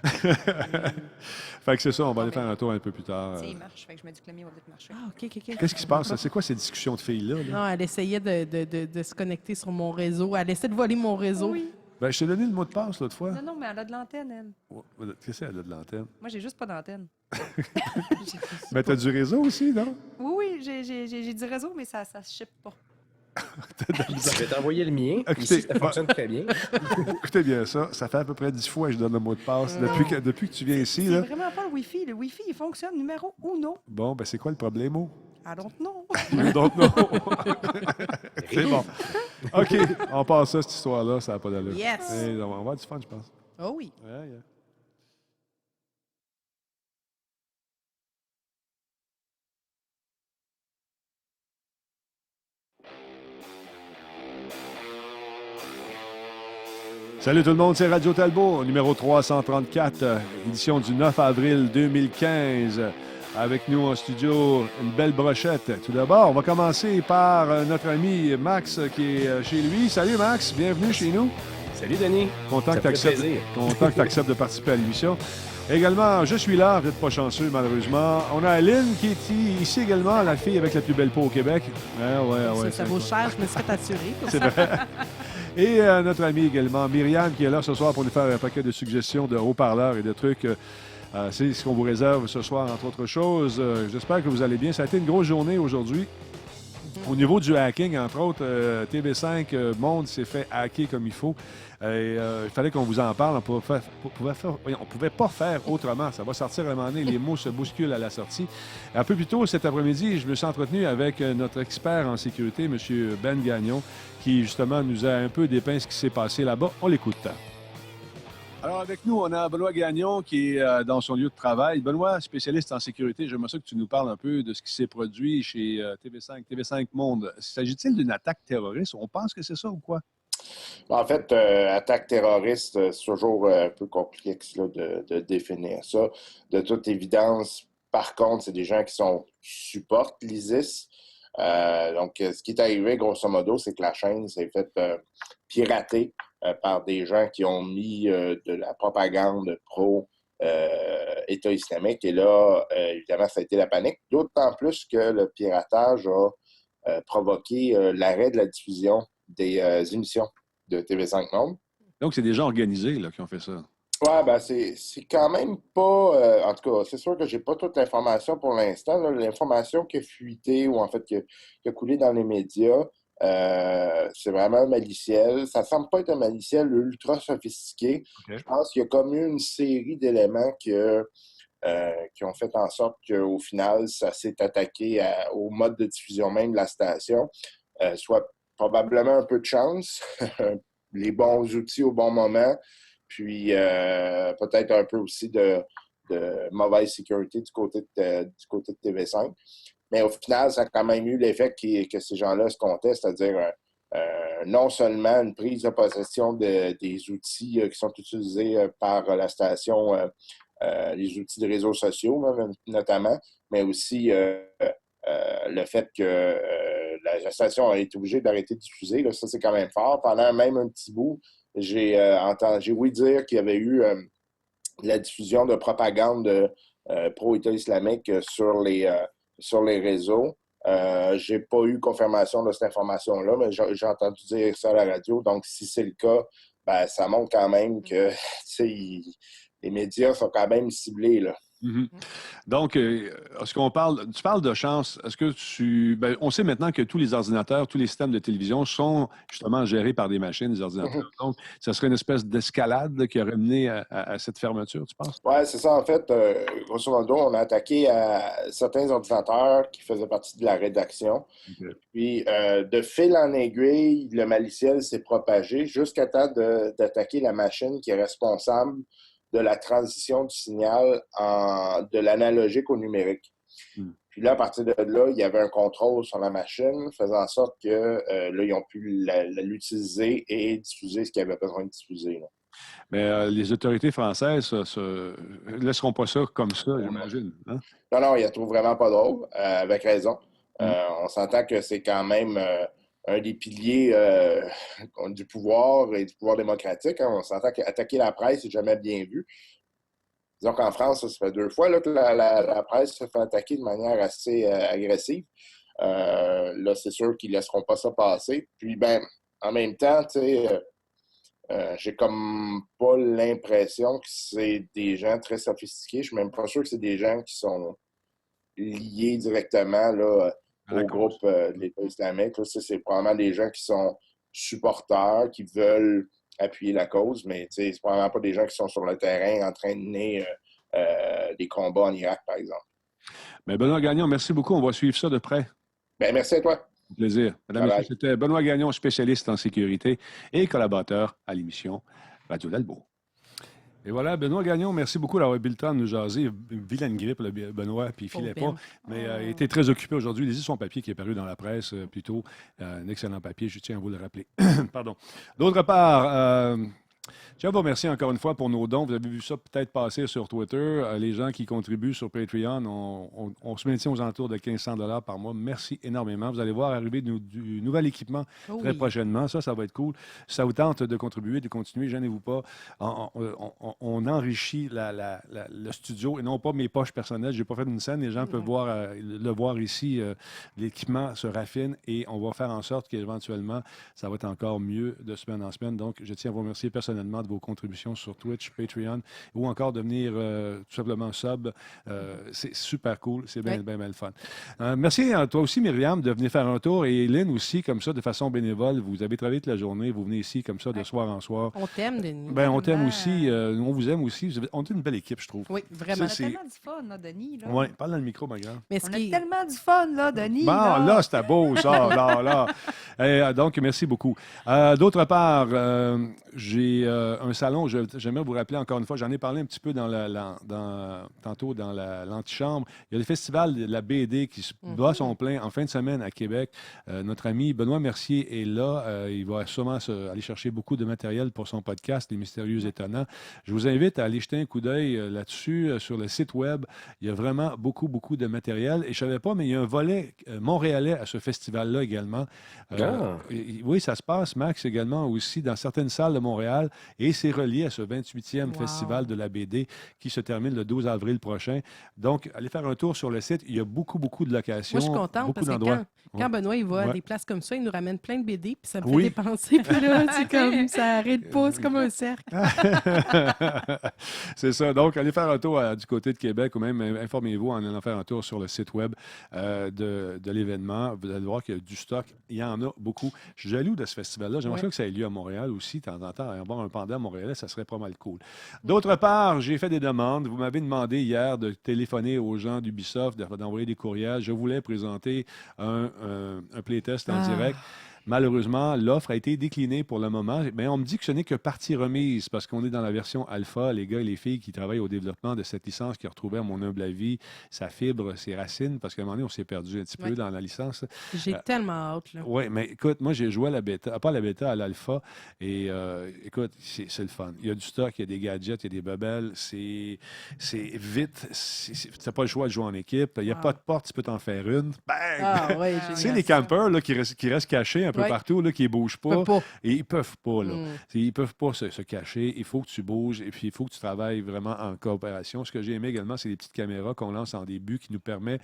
Fait que c'est ça, on va Bon, aller faire ben, un tour un peu plus tard. tu sais, il marche. Fait que je me dis que le mien va vite marcher. Ah, OK, OK, OK. Qu'est-ce qui se passe? C'est quoi ces discussions de filles-là? Là? Non, elle essayait de se connecter sur mon réseau. Elle essaie de voler mon réseau. Oui. Ben, je t'ai donné le mot de passe l'autre fois. Non, non, mais elle a de l'antenne, elle. Qu'est-ce qu'elle a de l'antenne? Moi, j'ai juste pas d'antenne. Ben, t'as du réseau aussi, non? Oui, oui, j'ai du réseau, mais ça se ship pas. Je vais t'envoyer le mien. Écoutez, Ici, ça fonctionne très bien. Écoutez bien ça, ça fait à peu près 10 fois que je donne le mot de passe. Depuis que tu viens ici, C'est là. vraiment pas le Wi-Fi. Le Wi-Fi, il fonctionne numéro uno. Bon, ben c'est quoi le problème? I don't know. Donc, non. C'est bon. OK, on passe ça, cette histoire-là, ça n'a pas d'allure. Yes. On va avoir du fun, je pense. Oh oui. Ouais, yeah. Salut tout le monde, c'est Radio Talbot, numéro 334, édition du 9 avril 2015. Avec nous en studio, une belle brochette. Tout d'abord, on va commencer par notre ami Max qui est chez lui. Salut Max, bienvenue chez nous. Salut, Denis. Content Ça que me fait plaisir. tu acceptes de participer à l'émission. Également, je suis là, vous n'êtes pas chanceux malheureusement. On a Aline qui est ici également, la fille avec la plus belle peau au Québec. Ça vaut cher, je me serais assuré. C'est vrai. Et notre ami également, Myriam, qui est là ce soir pour nous faire un paquet de suggestions de haut-parleurs et de trucs. C'est ce qu'on vous réserve ce soir, entre autres choses. J'espère que vous allez bien. Ça a été une grosse journée aujourd'hui. Au niveau du hacking, entre autres, TV5 Monde s'est fait hacker comme il faut. Il fallait qu'on vous en parle. On pouvait pas faire autrement. Ça va sortir à un moment donné. Les mots se bousculent à la sortie. Un peu plus tôt cet après-midi, je me suis entretenu avec notre expert en sécurité, M. Ben Gagnon, qui justement nous a un peu dépeint ce qui s'est passé là-bas. On l'écoute. Alors, avec nous, on a Benoît Gagnon qui est dans son lieu de travail. Benoît, spécialiste en sécurité, j'aimerais ça que tu nous parles un peu de ce qui s'est produit chez TV5 Monde. S'agit-il d'une attaque terroriste? On pense que c'est ça ou quoi? En fait, attaque terroriste, c'est toujours un peu complexe là, de définir ça. De toute évidence, par contre, c'est des gens qui supportent l'ISIS. Donc, ce qui est arrivé, grosso modo, c'est que la chaîne s'est faite pirater par des gens qui ont mis de la propagande pro-État islamique. Et là, évidemment, ça a été la panique. D'autant plus que le piratage a provoqué l'arrêt de la diffusion des émissions de TV5 Monde. Donc, c'est des gens organisés là, qui ont fait ça. Ouais, ben c'est quand même pas. En tout cas, c'est sûr que j'ai pas toute l'information pour l'instant. Là. L'information qui a fuité ou en fait qui a coulé dans les médias, c'est vraiment maliciel. Ça semble pas être un maliciel ultra sophistiqué. OK. Je pense qu'il y a comme eu une série d'éléments qui ont fait en sorte qu'au final, ça s'est attaqué au mode de diffusion même de la station, soit probablement un peu de chance, les bons outils au bon moment, puis peut-être un peu aussi de mauvaise sécurité du côté de TV5. Mais au final, ça a quand même eu l'effet que ces gens-là se comptaient, c'est-à-dire non seulement une prise de possession des outils qui sont utilisés par la station, les outils de réseaux sociaux notamment, mais aussi le fait que la station a été obligée d'arrêter de diffuser. Là, ça, c'est quand même fort. Pendant même un petit bout, j'ai ouï dire qu'il y avait eu la diffusion de propagande pro-État islamique sur les réseaux. J'ai pas eu confirmation de cette information-là, mais j'ai entendu dire ça à la radio. Donc, si c'est le cas, ben, ça montre quand même que les médias sont quand même ciblés, là. Mm-hmm. Donc, est-ce qu'on parle, tu parles de chance, est-ce que on sait maintenant que tous les ordinateurs, tous les systèmes de télévision sont justement gérés par des machines, des ordinateurs. Donc, ça serait une espèce d'escalade qui aurait mené à cette fermeture, tu penses? Oui, c'est ça. En fait, grosso modo, on a attaqué à certains ordinateurs qui faisaient partie de la rédaction. Okay. Puis, de fil en aiguille, le maliciel s'est propagé jusqu'à temps d'attaquer la machine qui est responsable de la transition du signal de l'analogique au numérique. Puis là, à partir de là, il y avait un contrôle sur la machine, faisant en sorte que là, ils ont pu l'utiliser et diffuser ce qu'ils avaient besoin de diffuser. Là. Mais les autorités françaises ne laisseront pas ça comme ça, j'imagine. Hein? Non, ils la trouvent vraiment pas drôle, avec raison. On s'entend que c'est quand même un des piliers du pouvoir et du pouvoir démocratique. Hein. On s'entend qu'attaquer la presse, c'est jamais bien vu. disons qu'en France, ça fait 2 fois là, que la presse se fait attaquer de manière assez agressive. Là, c'est sûr qu'ils ne laisseront pas ça passer. Puis, en même temps, tu sais, j'ai comme pas l'impression que c'est des gens très sophistiqués. Je suis même pas sûr que c'est des gens qui sont liés directement là, au groupe de l'État islamique. Là, c'est probablement des gens qui sont supporters, qui veulent appuyer la cause, mais c'est probablement pas des gens qui sont sur le terrain en train de mener des combats en Irak, par exemple. Mais Benoît Gagnon, merci beaucoup. On va suivre ça de près. Merci à toi. Plaisir. Mesdames et messieurs, c'était Benoît Gagnon, spécialiste en sécurité et collaborateur à l'émission Radio d'Albo. Et voilà, Benoît Gagnon, merci beaucoup d'avoir eu le temps de nous jaser. Une vilaine grippe, là, Benoît, puis il filait pas. Mais il était très occupé aujourd'hui. Lisez son papier qui est paru dans la presse plus tôt. Un excellent papier, je tiens à vous le rappeler. Pardon. D'autre part, je tiens à vous remercier encore une fois pour nos dons. Vous avez vu ça peut-être passer sur Twitter. Les gens qui contribuent sur Patreon, on se maintient aux alentours de 1500 $ par mois. Merci énormément. Vous allez voir arriver du nouvel équipement très prochainement. Ça va être cool. Si ça vous tente de contribuer, de continuer, gênez-vous pas. On enrichit le studio et non pas mes poches personnelles. Je n'ai pas fait une scène. Les gens peuvent le voir ici. L'équipement se raffine et on va faire en sorte qu'éventuellement, ça va être encore mieux de semaine en semaine. Donc, je tiens à vous remercier personnellement de vos contributions sur Twitch, Patreon ou encore devenir tout simplement sub. C'est super cool. C'est bien le fun. Merci à toi aussi, Myriam, de venir faire un tour et Lynn aussi, comme ça, de façon bénévole. Vous avez travaillé toute la journée. Vous venez ici comme ça de soir en soir. On t'aime, Denis. On t'aime aussi. On vous aime aussi. On est une belle équipe, je trouve. Oui, vraiment. On a tellement du fun, là, Denis. Oui, parle dans le micro, ma grande. On a tellement du fun, là, Denis. Bon, là, c'était beau, ça. là. Donc, merci beaucoup. D'autre part, j'ai un salon, j'aimerais vous rappeler encore une fois, j'en ai parlé un petit peu tantôt dans l'antichambre. Il y a le festival de la BD qui bat son plein en fin de semaine à Québec. Notre ami Benoît Mercier est là. Il va sûrement aller chercher beaucoup de matériel pour son podcast, Les Mystérieux Étonnants. Je vous invite à aller jeter un coup d'œil là-dessus, sur le site web. Il y a vraiment beaucoup, beaucoup de matériel. Et je ne savais pas, mais il y a un volet montréalais à ce festival-là également. Oui, ça se passe, Max, également aussi dans certaines salles de Montréal. Et c'est relié à ce 28e festival de la BD qui se termine le 12 avril prochain. Donc, allez faire un tour sur le site. Il y a beaucoup, beaucoup de locations. Moi, je suis contente parce que quand Benoît il va à des places comme ça, il nous ramène plein de BD, puis ça me fait dépenser. Puis là, c'est comme ça arrête pas, c'est comme un cercle. C'est ça. Donc, allez faire un tour du côté de Québec ou même informez-vous en allant faire un tour sur le site web de l'événement. Vous allez voir qu'il y a du stock. Il y en a beaucoup. Je suis jaloux de ce festival-là. J'aimerais ça que ça ait lieu à Montréal aussi, de temps en temps. Avoir un pendant à Montréal, ça serait pas mal cool. D'autre part, j'ai fait des demandes. Vous m'avez demandé hier de téléphoner aux gens d'Ubisoft, d'envoyer des courriels. Je voulais présenter un playtest en direct. Malheureusement, l'offre a été déclinée pour le moment, mais on me dit que ce n'est que partie remise parce qu'on est dans la version alpha. Les gars et les filles qui travaillent au développement de cette licence qui retrouvaient, à mon humble avis, sa fibre, ses racines, parce qu'à un moment donné, on s'est perdu un petit peu dans la licence. J'ai tellement hâte. Oui, mais écoute, moi, j'ai joué à la bêta, pas à la bêta, à l'alpha, et écoute, c'est le fun. Il y a du stock, il y a des gadgets, il y a des bebelles, c'est vite, tu n'as pas le choix de jouer en équipe, il n'y a pas de porte, tu peux t'en faire une. Bang! Tu sais, les campeurs là, qui restent cachés un peu partout, là, qui ne bougent pas. Et ils ne peuvent pas. Là. Ils ne peuvent pas se cacher. Il faut que tu bouges et puis il faut que tu travailles vraiment en coopération. Ce que j'ai aimé également, c'est les petites caméras qu'on lance en début qui nous permettent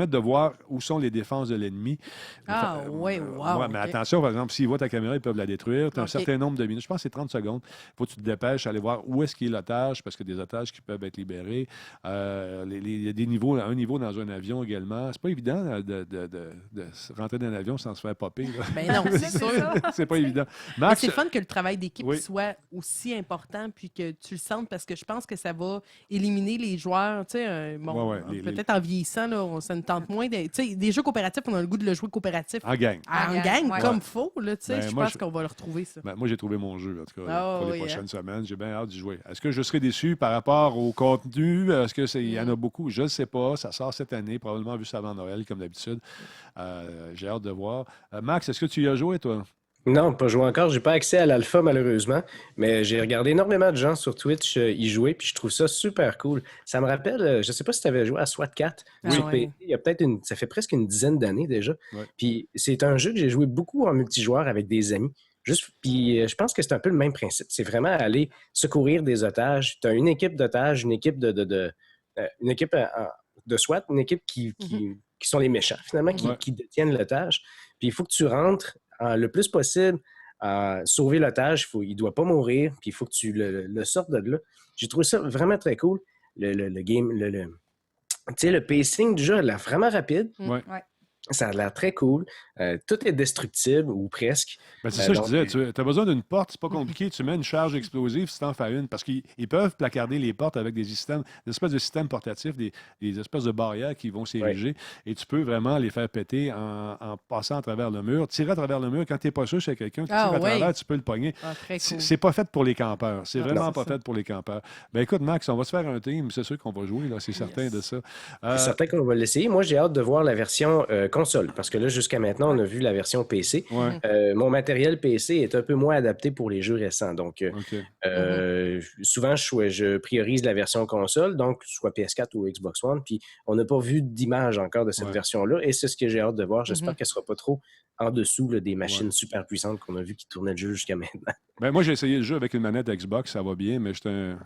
de voir où sont les défenses de l'ennemi. Mais attention, par exemple, s'ils voient ta caméra, ils peuvent la détruire. Tu as un certain nombre de minutes. Je pense que c'est 30 secondes. Il faut que tu te dépêches, aller voir où est-ce qu'il est l'otage, parce qu'il y a des otages qui peuvent être libérés. Il y a des niveaux, un niveau dans un avion également. C'est pas évident de rentrer dans un avion sans se faire popper. Ben non, c'est sûr. C'est pas évident. Max, c'est fun que le travail d'équipe soit aussi important puis que tu le sentes parce que je pense que ça va éliminer les joueurs. Tu sais, peut-être en vieillissant, là, ça nous tente moins. Tu sais, des jeux coopératifs, on a le goût de le jouer coopératif. En gang. Comme il faut. Je pense qu'on va le retrouver, ça. Moi, j'ai trouvé mon jeu, en tout cas, pour les prochaines semaines. J'ai bien hâte d'y jouer. Est-ce que je serai déçu par rapport au contenu? Est-ce qu'il y en a beaucoup? Je ne sais pas. Ça sort cette année, probablement vu ça avant Noël, comme d'habitude. J'ai hâte de voir. Max, est-ce que tu y as joué, toi? Non, pas joué encore. J'ai pas accès à l'alpha, malheureusement. Mais j'ai regardé énormément de gens sur Twitch y jouer, puis je trouve ça super cool. Ça me rappelle, je sais pas si tu avais joué à SWAT 4 sur PC. Il y a peut-être ça fait presque une dizaine d'années déjà. Puis c'est un jeu que j'ai joué beaucoup en multijoueur avec des amis. Puis je pense que c'est un peu le même principe. C'est vraiment aller secourir des otages. Tu as une équipe d'otages, une équipe une équipe de SWAT, une équipe qui sont les méchants, finalement, qui détiennent l'otage. Puis il faut que tu rentres le plus possible à sauver l'otage. Il ne doit pas mourir, puis il faut que tu le sortes de là. J'ai trouvé ça vraiment très cool. Le game, le pacing du jeu, il est vraiment rapide. Ouais. Ça a l'air très cool. Tout est destructible, ou presque. Ben, c'est ça que je disais. Tu as besoin d'une porte, c'est pas compliqué. Tu mets une charge explosive si tu en fais une, parce qu'ils peuvent placarder les portes avec des espèces de systèmes portatifs, des espèces de barrières qui vont s'ériger, et tu peux vraiment les faire péter en passant à travers le mur. Tirer à travers le mur, quand tu n'es pas sûr c'est quelqu'un qui tire à travers, tu peux le pogner. Cool. C'est pas fait pour les campeurs. C'est vraiment pas fait pour les campeurs. Ben écoute, Max, on va se faire un team. C'est sûr qu'on va jouer, là, c'est certain de ça. C'est certain qu'on va l'essayer. Moi, j'ai hâte de voir la version console, parce que là, jusqu'à maintenant, on a vu la version PC. Mon matériel PC est un peu moins adapté pour les jeux récents. Donc, souvent, je priorise la version console, donc soit PS4 ou Xbox One, puis on n'a pas vu d'image encore de cette version-là, et c'est ce que j'ai hâte de voir. J'espère qu'elle ne sera pas trop en dessous des machines super puissantes qu'on a vu qui tournaient le jeu jusqu'à maintenant. Ben, moi, j'ai essayé le jeu avec une manette Xbox, ça va bien, mais j'étais un...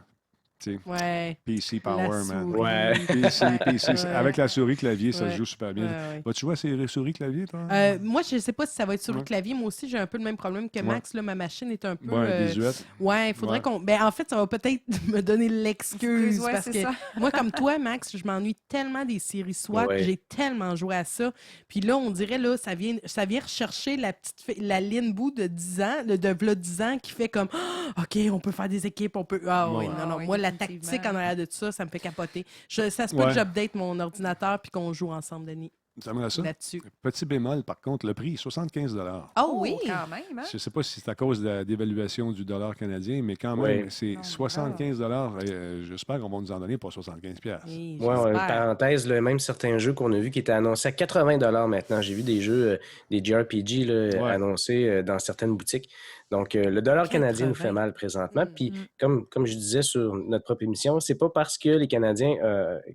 PC Power, man. PC. Avec la souris clavier, ça se joue super bien. Vas-tu jouer à ces souris clavier, toi? Moi, je ne sais pas si ça va être souris clavier. Moi aussi, j'ai un peu le même problème que Max. Là, ma machine est un peu. Il faudrait qu'on. Ben, en fait, ça va peut-être me donner l'excuse. Parce que moi, comme toi, Max, je m'ennuie tellement des séries SWAT. J'ai tellement joué à ça. Puis là, on dirait, là, ça vient rechercher la Lynn Boo de 10 ans, de 10 ans, qui fait comme OK, on peut faire des équipes, on peut. Moi, la tactique en arrière de tout ça, ça me fait capoter. Ça se peut que j'update mon ordinateur puis qu'on joue ensemble, Denis. J'aimerais ça. Là-dessus. Petit bémol, par contre, le prix, 75 $. Oh oui, quand même. Hein? Je ne sais pas si c'est à cause de la dévaluation du dollar canadien, mais quand même, c'est 75 $. J'espère qu'on va nous en donner pour 75 $. Parenthèse, même certains jeux qu'on a vus qui étaient annoncés à 80 $ maintenant. J'ai vu des jeux, des JRPG annoncés dans certaines boutiques. Donc, le dollar canadien nous fait mal présentement. Puis, comme je disais sur notre propre émission, c'est pas parce que les Canadiens,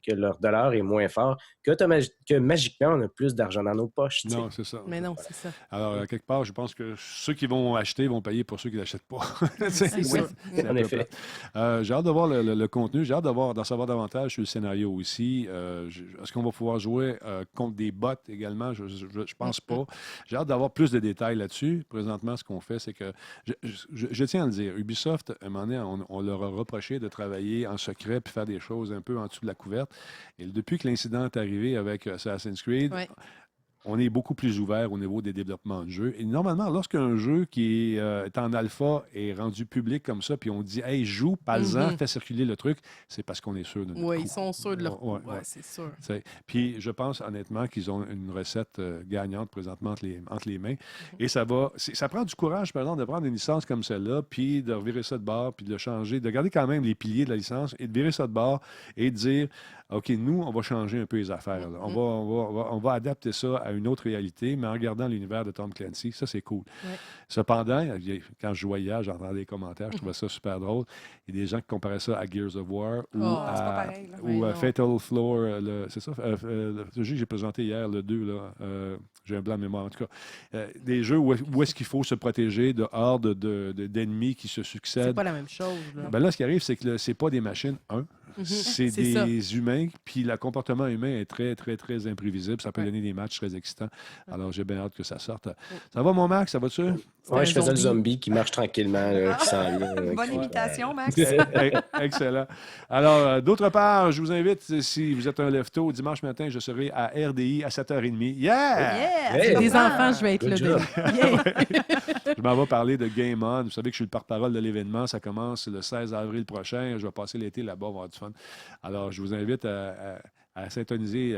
que leur dollar est moins fort que magiquement, on a plus d'argent dans nos poches. Non, c'est ça. Mais non, c'est ça. Alors, quelque part, je pense que ceux qui vont acheter vont payer pour ceux qui n'achètent pas. En effet. J'ai hâte de voir le contenu. J'ai hâte d'en savoir davantage sur le scénario aussi. Est-ce qu'on va pouvoir jouer contre des bots également? Je pense pas. J'ai hâte d'avoir plus de détails là-dessus. Présentement, ce qu'on fait, c'est que je tiens à le dire. Ubisoft, à un moment donné, on leur a reproché de travailler en secret puis faire des choses un peu en dessous de la couverte. Et depuis que l'incident est arrivé avec Assassin's Creed, on est beaucoup plus ouvert au niveau des développements de jeux. Et normalement, lorsqu'un jeu qui est en alpha est rendu public comme ça, puis on dit « Hey, joue, parle-en, fais circuler le truc », c'est parce qu'on est sûr de notre coup. Ils sont sûrs de leur coup. C'est sûr. Puis je pense honnêtement qu'ils ont une recette gagnante présentement entre les mains. Et ça prend du courage, par exemple, de prendre une licence comme celle-là, puis de revirer ça de bord, puis de le changer, de garder quand même les piliers de la licence et de virer ça de bord et de dire OK, nous, on va changer un peu les affaires. On va adapter ça à une autre réalité, mais en regardant l'univers de Tom Clancy, ça, c'est cool. Cependant, quand je jouais hier, j'entendais des commentaires, je trouvais ça super drôle. Il y a des gens qui comparaient ça à Gears of War ou à Fatal Floor. C'est ça, le jeu que j'ai présenté hier, le 2, là, j'ai un blanc de mémoire en tout cas. Des jeux où est-ce qu'il faut se protéger de hordes d'ennemis qui se succèdent. C'est pas la même chose. Là, ce qui arrive, c'est que c'est pas des machines, c'est des humains, puis le comportement humain est très, très, très imprévisible. Ça peut donner des matchs très excitants. Alors, j'ai bien hâte que ça sorte. Ça va, mon Max? Ça va-tu? Oui, je faisais le zombie qui marche tranquillement. Qui s'en vient, bonne imitation, Max. Excellent. Alors, d'autre part, je vous invite, si vous êtes un lefto, dimanche matin, je serai à RDI à 7h30. Yeah! Des enfants, je vais être là. Je m'en vais parler de Game On. Vous savez que je suis le porte-parole de l'événement. Ça commence le 16 avril prochain. Je vais passer l'été là-bas, on va avoir du fun. Alors, je vous invite à syntoniser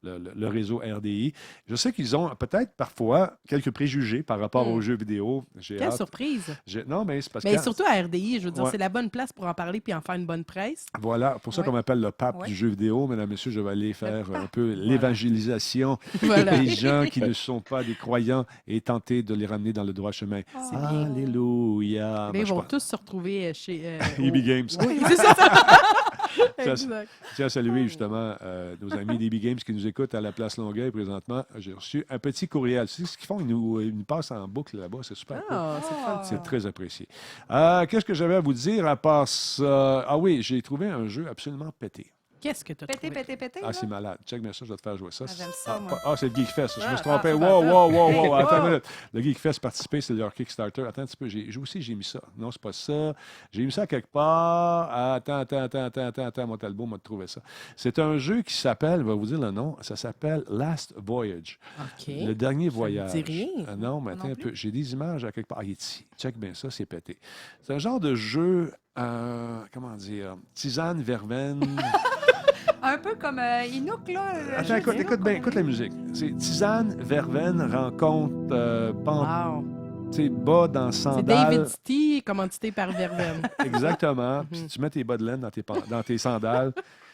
le réseau RDI. Je sais qu'ils ont peut-être parfois quelques préjugés par rapport aux jeux vidéo. Quelle surprise! Non, mais c'est parce que... surtout à RDI, je veux dire, c'est la bonne place pour en parler puis en faire une bonne presse. Voilà, pour ça qu'on m'appelle le pape du jeu vidéo. Mesdames, messieurs, je vais aller faire un peu l'évangélisation des gens qui ne sont pas des croyants et tenter de les ramener dans le droit chemin. Alléluia! Mais ils vont tous se retrouver chez... EB Games. Oui, c'est ça! Exact. Je tiens à saluer justement nos amis DB Games qui nous écoutent à la place Longueuil présentement. J'ai reçu un petit courriel. Tu sais ce qu'ils font? Ils nous passent en boucle là-bas. C'est super cool. C'est fun. C'est très apprécié. Qu'est-ce que j'avais à vous dire à part ça? Ah oui, j'ai trouvé un jeu absolument pété. Qu'est-ce que tu as trouvé? Pété. Ah, c'est malade. Check bien ça, je vais te faire jouer ça. J'aime ça, moi. C'est le Geekfest. Je me suis trompé. c'est Wow. Attends une minute. Le Geekfest participer, c'est leur Kickstarter. Attends un petit peu. J'ai mis ça. Non, c'est pas ça. J'ai mis ça quelque part. Attends. Mon Talbot m'a trouvé ça. C'est un jeu qui s'appelle, je vais vous dire le nom, ça s'appelle Last Voyage. OK. Le dernier voyage. Ça me dit rien. Non, mais attends Non un plus. peu. J'ai des images à quelque part. Ah, il est ici. Check bien ça, c'est pété. C'est un genre de jeu, comment dire, tisane, verveine. Un peu comme Inouk, là. Attends, écoute la musique. C'est tisane, verveine, rencontre, Wow. bas dans C'est sandales. David City, commandité par Verveine. Exactement. Puis tu mets tes bas de laine dans tes sandales,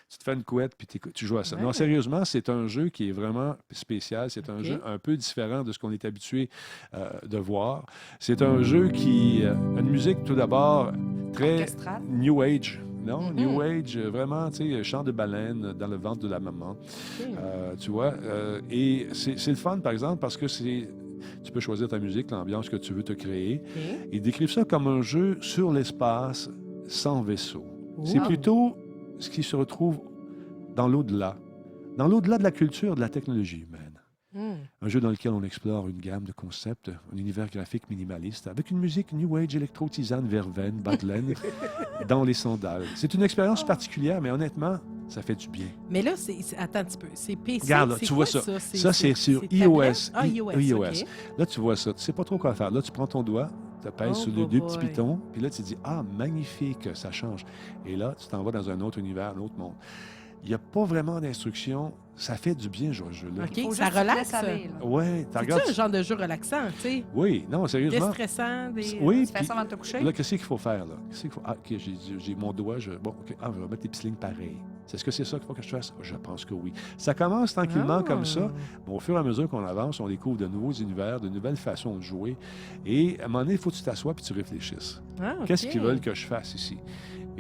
tu te fais une couette, puis tu joues à ça. Non, sérieusement, c'est un jeu qui est vraiment spécial. C'est un jeu un peu différent de ce qu'on est habitué de voir. C'est un jeu qui a une musique, tout d'abord, très Orchestrale. New Age. Non, New Age, vraiment, tu sais, chant de baleine dans le ventre de la maman. Tu vois, et c'est le fun, par exemple, parce que tu peux choisir ta musique, l'ambiance que tu veux te créer. Ils décrivent ça comme un jeu sur l'espace, sans vaisseau. C'est plutôt ce qui se retrouve dans l'au-delà. Dans l'au-delà de la culture, de la technologie humaine. Un jeu dans lequel on explore une gamme de concepts, un univers graphique minimaliste, avec une musique New Age, électro, tisane, verveine, badelaine, dans les sandales. C'est une expérience particulière, mais honnêtement, ça fait du bien. Mais là, attends un petit peu. C'est PC. Regarde, là, c'est tu vois quoi, ça. Ça, c'est sur c'est iOS. tablette? Ah, iOS. OK. Là, tu vois ça. Tu sais pas trop quoi faire. Là, tu prends ton doigt, tu pèses sur les deux petits pitons, puis là, tu te dis, ah, magnifique, ça change. Et là, tu t'en vas dans un autre univers, un autre monde. Il n'y a pas vraiment d'instruction. Ça fait du bien, ce jeu-là. OK, ça relaxe. Oui, tu regardes. C'est un genre de jeu relaxant, tu sais? Oui, non, sérieusement. Déstressant. Oui, Tu fais ça avant de te coucher? là, qu'est-ce qu'il faut faire, là? Qu'est-ce qu'il faut... Ah, OK, j'ai mon doigt, bon, OK, je vais mettre des petites lignes pareilles. Est-ce que c'est ça qu'il faut que je fasse? Je pense que oui. Ça commence tranquillement comme ça, mais au fur et à mesure qu'on avance, on découvre de nouveaux univers, de nouvelles façons de jouer. Et à un moment donné, il faut que tu t'assoies et tu réfléchisses. Qu'est-ce qu'ils veulent que je fasse ici?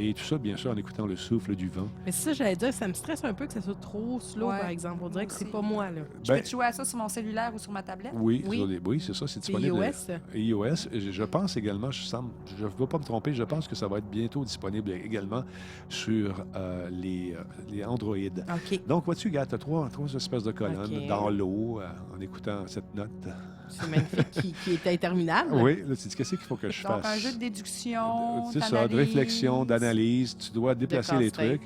Et tout ça, bien sûr, en écoutant le souffle du vent. Mais c'est ça, j'allais dire, ça me stresse un peu que ça soit trop slow, par exemple. On dirait que c'est pas moi, là. Je peux jouer à ça sur mon cellulaire ou sur ma tablette? Oui, c'est ça, c'est disponible. iOS. Je pense également, je ne veux pas me tromper, je pense que ça va être bientôt disponible également sur les Android. OK. Donc, vois-tu, gars, tu as trois espèces de colonnes dans l'eau en écoutant cette note. C'est magnifique, qui est interminable. Oui, là, tu te dis, qu'est-ce qu'il faut que je fasse? Donc, un jeu de déduction, c'est ça, de réflexion, d'analyse. Tu dois déplacer les trucs.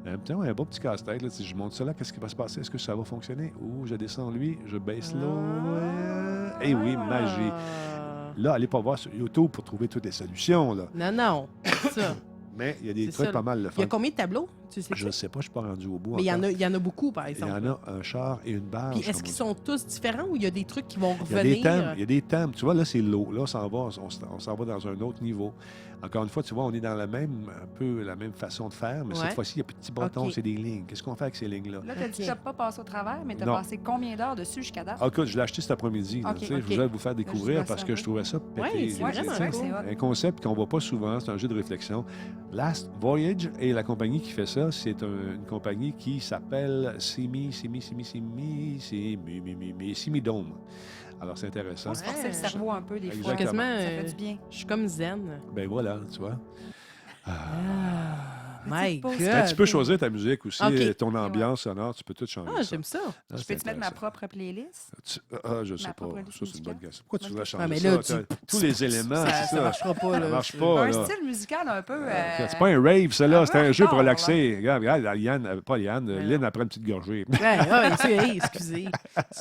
Ouais. Un beau petit casse-tête. Là, si je monte ça là, qu'est-ce qui va se passer? Est-ce que ça va fonctionner? Ou je descends lui, je baisse l'eau. Eh oui, magie. Là, allez pas voir sur YouTube pour trouver toutes les solutions. Là. Non, c'est ça. Mais il y a des C'est trucs ça, pas mal le fun. Il y a combien de tableaux? Tu sais Je ne sais pas, je ne suis pas rendu au bout. Mais il y en a beaucoup, par exemple. Il y en a un char et une barge. Puis est-ce qu'ils sont tous différents ou il y a des trucs qui vont Il y a revenir? des thèmes. Il y a des thèmes. Tu vois, là, c'est l'eau. Là, on s'en va dans un autre niveau. Encore une fois, tu vois, on est dans un peu la même façon de faire, mais cette fois-ci, il y a plus de petits bâtons, c'est des lignes. Qu'est-ce qu'on fait avec ces lignes-là? Là, tu as dit que tu n'as pas passé au travers, mais tu as passé combien d'heures dessus jusqu'à date? Ah, écoute, je l'ai acheté cet après-midi. Je voulais vous faire découvrir parce que je trouvais ça pété. Oui, c'est vraiment cool. Un concept qu'on ne voit pas souvent, c'est un jeu de réflexion. Last Voyage, et la compagnie qui fait ça, c'est une compagnie qui s'appelle Simidome. Alors, c'est intéressant. On se forcer le cerveau un peu des fois. Exactement. Quasiment, Ça fait du bien. je suis comme zen. Ben voilà, tu vois. My God! Ben, tu peux choisir ta musique aussi, OK. ton ambiance sonore, tu peux tout changer. Ah, j'aime ça. Je peux-tu mettre ma propre playlist? Je sais pas. Ça, c'est une bonne question. Pourquoi tu voudrais changer mais ça? là, Tous les éléments, Ça c'est ça. marchera pas, là. Ça marche pas, Un là. style musical un peu... C'est pas un rave, ça, là. C'est un jeu pour non, relaxer. Regarde, Yann, pas Yann, Lynn après une petite gorgée. Excusez.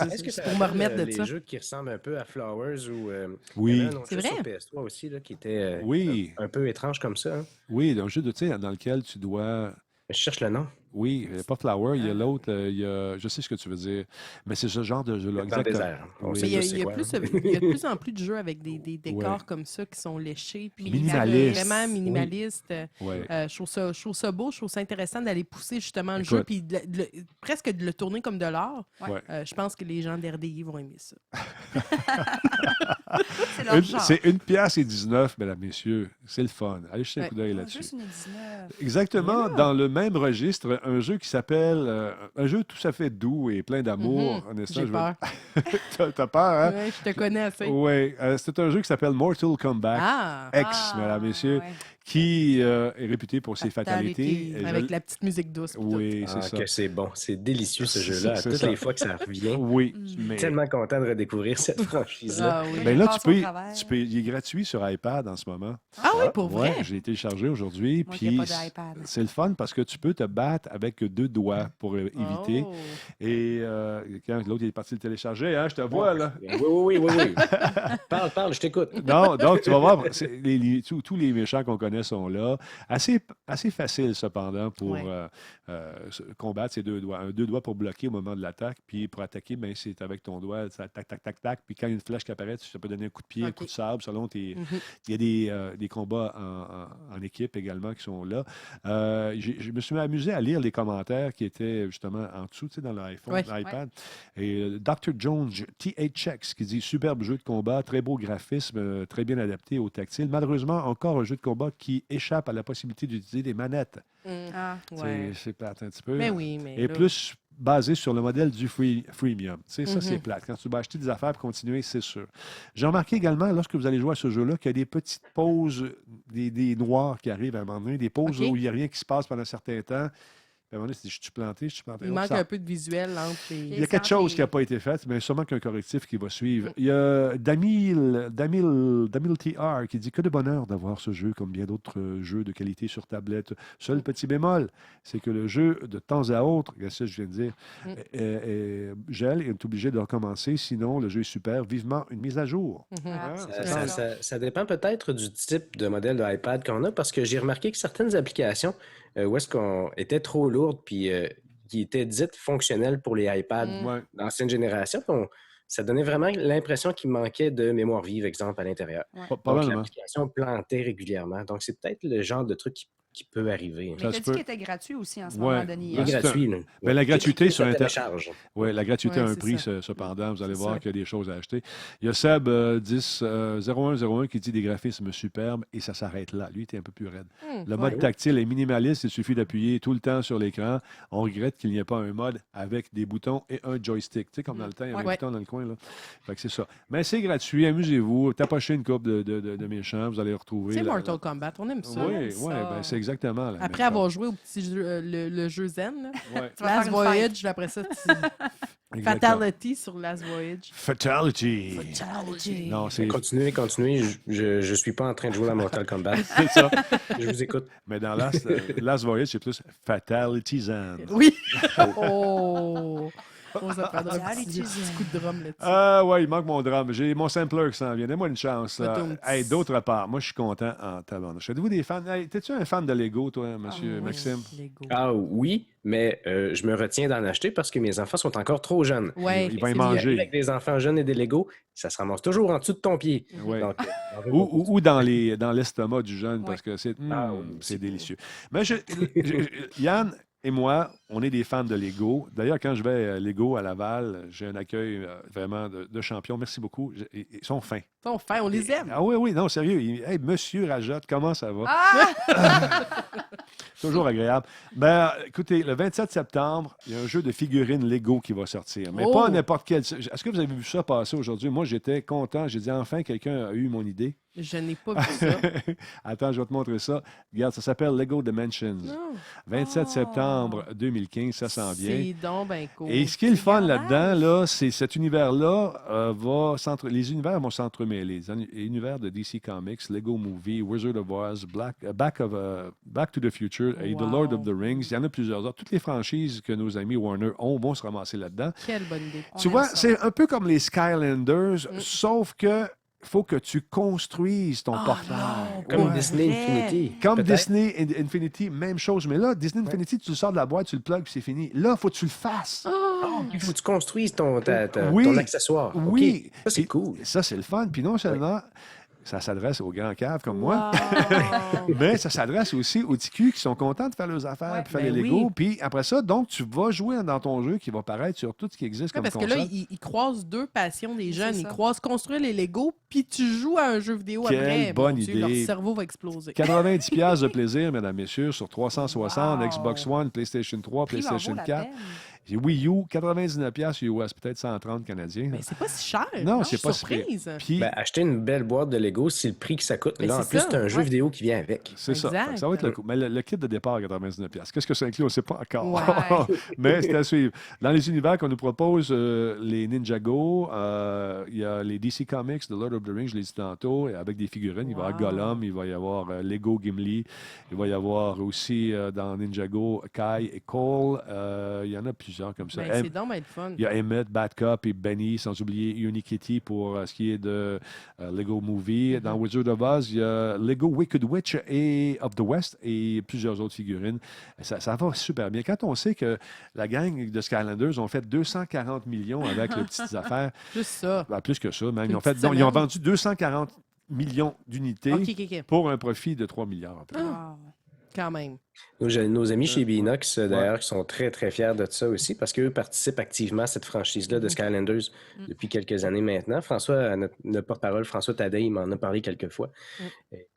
Est-ce que C'est ça pour me remettre de les ça. jeux qui ressemblent un peu à Flowers ou... Oui. il y avait un autre C'est jeu vrai? sur PS3 aussi, là, qui était Oui. un peu étrange comme ça. Hein. Oui, un jeu de, tu sais, dans lequel tu dois... Je cherche le nom. Oui, pas Flower, il y a l'autre, je sais ce que tu veux dire, mais c'est ce genre de jeu-là. Dans le désert. Oui. Mais il y a de plus en plus de jeux avec des décors comme ça qui sont léchés. Puis minimalistes. Vraiment minimalistes. Ouais. Je trouve ça beau, je trouve ça intéressant d'aller pousser justement le jeu, puis presque de le tourner comme de l'art. Ouais. Je pense que les gens d'RDI vont aimer ça. C'est leur genre. C'est 1,19 $, mesdames, messieurs. C'est le fun. Allez jeter un coup d'œil là-dessus. Juste une 19. Exactement. Dans le même registre, un jeu qui s'appelle... un jeu tout à fait doux et plein d'amour. J'ai peur. T'as peur, hein? Ouais, je te connais assez. Oui. C'est un jeu qui s'appelle Mortal Kombat X, mesdames, messieurs, qui est réputé pour ses fatalités. Avec la petite musique douce. Oui, c'est ça. Que c'est bon. C'est délicieux, ce jeu-là. C'est Toutes ça. les fois que ça revient, Oui. je suis Mais... tellement content de redécouvrir cette franchise-là. Oui. Ben là, il est gratuit sur iPad en ce moment. Ah oui, pour vrai? Ouais, j'ai téléchargé aujourd'hui. Moi, Puis il n'y a pas d'iPad. c'est le fun parce que tu peux te battre avec 2 doigts pour éviter. Oh. Et quand l'autre est parti le télécharger, hein, je te vois là. Oui. Parle, je t'écoute. Non, donc tu vas voir, tous les méchants qu'on connaît sont là. Assez facile cependant pour combattre ces 2 doigts. 2 doigts pour bloquer au moment de l'attaque, puis pour attaquer, ben, c'est avec ton doigt, ça, tac. Puis quand il y a une flèche qui apparaît, tu peux donner un coup de pied, un coup de sable, selon tes. Il y a des combats en équipe également qui sont là. Je me suis amusé à lire les commentaires qui étaient justement en dessous, tu sais, dans l'iPad. Et Dr. Jones, THX, qui dit superbe jeu de combat, très beau graphisme, très bien adapté au tactile. Malheureusement, encore un jeu de combat qui échappe à la possibilité d'utiliser des manettes. C'est plate un petit peu. Mais oui, mais Et plus basé sur le modèle du freemium. Tu sais, ça, c'est plate. Quand tu vas acheter des affaires pour continuer, c'est sûr. J'ai remarqué également, lorsque vous allez jouer à ce jeu-là, qu'il y a des petites pauses, des noirs qui arrivent à un moment donné, des pauses où il n'y a rien qui se passe pendant un certain temps. À un moment donné, je suis planté. Il manque un peu de visuel entre les... Il y a quelque chose qui n'a pas été fait, mais sûrement qu'un correctif qui va suivre. Il y a Damil TR qui dit que de bonheur d'avoir ce jeu comme bien d'autres jeux de qualité sur tablette. Seul petit bémol, c'est que le jeu, de temps à autre, c'est ça que je viens de dire, gèle et est obligé de recommencer. Sinon, le jeu est super. Vivement une mise à jour. Ça dépend peut-être du type de modèle d'iPad qu'on a, parce que j'ai remarqué que certaines applications où est-ce qu'on était trop lourde puis qui étaient dites fonctionnelles pour les iPads d'ancienne génération. Ça donnait vraiment l'impression qu'il manquait de mémoire vive, exemple, à l'intérieur. Donc, l'application plantait régulièrement. Donc, c'est peut-être le genre de truc qui peut arriver. Mais tu as dit qu'il était gratuit aussi en ce moment, Denis. Il est gratuit. Mais la gratuité sur Internet. Oui, la gratuité a un prix, cependant. Vous allez voir qu'il y a des choses à acheter. Il y a Seb 0101 qui dit des graphismes superbes et ça s'arrête là. Lui, il était un peu plus raide. Le mode tactile est minimaliste. Il suffit d'appuyer tout le temps sur l'écran. On regrette qu'il n'y ait pas un mode avec des boutons et un joystick. Tu sais, comme dans le temps, il y avait un bouton dans le coin. Là. Fait que c'est ça. Mais c'est gratuit. Amusez-vous. Tapochez une coupe de méchants. Vous allez retrouver. C'est Mortal Kombat. On aime ça. Oui, c'est exactement. Après avoir joué au petit jeu, le jeu Zen, Last Voyage, après ça, Fatality sur Last Voyage. Fatality. Non, c'est... Continuez. Je suis pas en train de jouer à Mortal Kombat. C'est ça. Je vous écoute. Mais dans Last Voyage, c'est plus Fatality Zen. Oui. Ça prendra un petit coup de drum là-dessus. Ah ouais, il manque mon drum. J'ai mon sampler qui s'en vient. Donne-moi une chance. Hey, d'autre part, moi, je suis content en tabarnouche. Êtes-vous des fans? Hey, t'es-tu un fan de Lego, toi, monsieur Maxime? Lego. Ah oui, mais je me retiens d'en acheter parce que mes enfants sont encore trop jeunes. Ouais, ils vont y manger. Avec des enfants jeunes et des Lego, ça se ramasse toujours en dessous de ton pied. Ouais. Donc, ou dans l'estomac du jeune, parce que c'est délicieux. Mais Yann et moi, on est des fans de Lego. D'ailleurs, quand je vais à Lego à Laval, j'ai un accueil vraiment de champion. Merci beaucoup. Ils sont fins. Ils sont fins, on les aime. Ah oui, non, sérieux. Hey, monsieur Rajotte, comment ça va? Toujours agréable. Ben, écoutez, le 27 septembre, il y a un jeu de figurines Lego qui va sortir. Mais pas n'importe quel. Est-ce que vous avez vu ça passer aujourd'hui? Moi, j'étais content. J'ai dit, enfin, quelqu'un a eu mon idée. Je n'ai pas vu ça. Attends, je vais te montrer ça. Regarde, ça s'appelle Lego Dimensions. 27 septembre 2015, ça s'en vient. C'est donc bien cool. Et ce qui est le fun là-dedans, là, c'est cet univers-là les univers vont s'entremêler. Les univers de DC Comics, Lego Movie, Wizard of Oz, Back to the Future et The Lord of the Rings. Il y en a plusieurs autres. Toutes les franchises que nos amis Warner vont se ramasser là-dedans. Quelle bonne idée. Tu vois, c'est un peu comme les Skylanders, sauf que faut que tu construises ton portail. Comme Disney Infinity. Comme peut-être. Disney Infinity, même chose. Mais là, Disney Infinity, tu le sors de la boîte, tu le plugs, puis c'est fini. Là, il faut que tu le fasses. Il faut que tu construises ton Oui. accessoire. Oui. OK. Ça, c'est Puis cool. Ça, c'est le fun. Puis non seulement... Ça s'adresse aux grands caves comme moi, Wow. mais ça s'adresse aussi aux TQ qui sont contents de faire leurs affaires, Ouais, puis faire ben les Legos. oui. Puis après ça, donc, tu vas jouer dans ton jeu qui va paraître sur tout ce qui existe comme Parce que console. là, ils croisent deux passions des jeunes. C'est Ils ça. croisent construire les Legos, puis tu joues à un jeu vidéo Quelle après. bonne Mon Dieu, leur idée. cerveau va exploser. 90$ de plaisir, mesdames, messieurs, sur 360, Wow. Xbox One, PlayStation 3, Prix en PlayStation vaut la 4. peine. J'ai Wii U, 99$ US, peut-être 130 canadiens. Mais c'est pas si cher. Non, Je c'est suis pas si pire. surprise. Puis, Ben, acheter une belle boîte de Lego, c'est le prix que ça coûte. Mais Là, en c'est plus, ça, c'est un jeu ouais. vidéo qui vient avec. c'est ça. Exact. Fait que ça va être le coup. Mais le kit de départ, 99$. Qu'est-ce que ça inclut? On ne sait pas encore. Ouais. Mais c'est à suivre. Dans les univers qu'on nous propose, les Ninjago, il y a les DC Comics, The Lord of the Rings, je l'ai dit tantôt, et avec des figurines. Il va y avoir Wow. Gollum, il va y avoir Lego Gimli, il va y avoir aussi dans Ninjago Kai et Cole. Il y en a plusieurs comme ça. Ben, c'est donc bien le fun. Il y a Emmett, Bad Cop et Benny, sans oublier Unikitty pour ce qui est de Lego Movie. Dans Wizard of Oz, il y a Lego Wicked Witch et of the West et plusieurs autres figurines. Ça va super bien. Quand on sait que la gang de Skylanders ont fait 240 millions avec les petites affaires, Juste ça. ben, plus que ça même, Une ils ont, fait, petite non, ils ont semaine. vendu 240 millions d'unités OK. pour un profit de 3 milliards. à peu près. Wow. Quand même. Nos amis chez Beanox, d'ailleurs, qui sont très, très fiers de ça aussi, parce qu'eux participent activement à cette franchise-là de Skylanders depuis quelques années maintenant. François, notre porte-parole, François Tadei, il m'en a parlé quelques fois.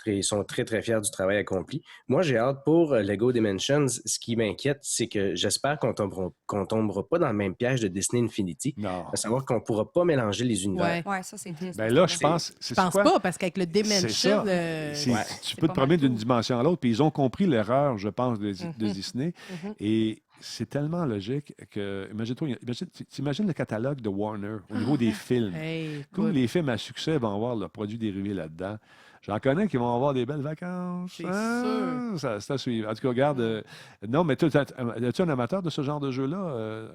Ils sont très, très fiers du travail accompli. Moi, j'ai hâte pour Lego Dimensions. Ce qui m'inquiète, c'est que j'espère qu'on tombera pas dans le même piège de Disney Infinity, Non. à savoir qu'on pourra pas mélanger les univers. Ouais. Ouais, ça, c'est triste. Ben là, je pense. Je pense pas, parce qu'avec le C'est Dimension, ça. Tu c'est peux te pas promener mal tout. d'une dimension à l'autre, puis ils ont compris l'erreur, je pense, de Disney. Et c'est tellement logique que, t'imagines le catalogue de Warner au niveau des films. Hey, Tous écoute, les films à succès vont avoir leurs produits dérivés là-dedans. J'en connais qui vont avoir des belles vacances. C'est C'est à suivre. En tout cas, regarde. Non, mais es-tu un amateur de ce genre de jeu-là?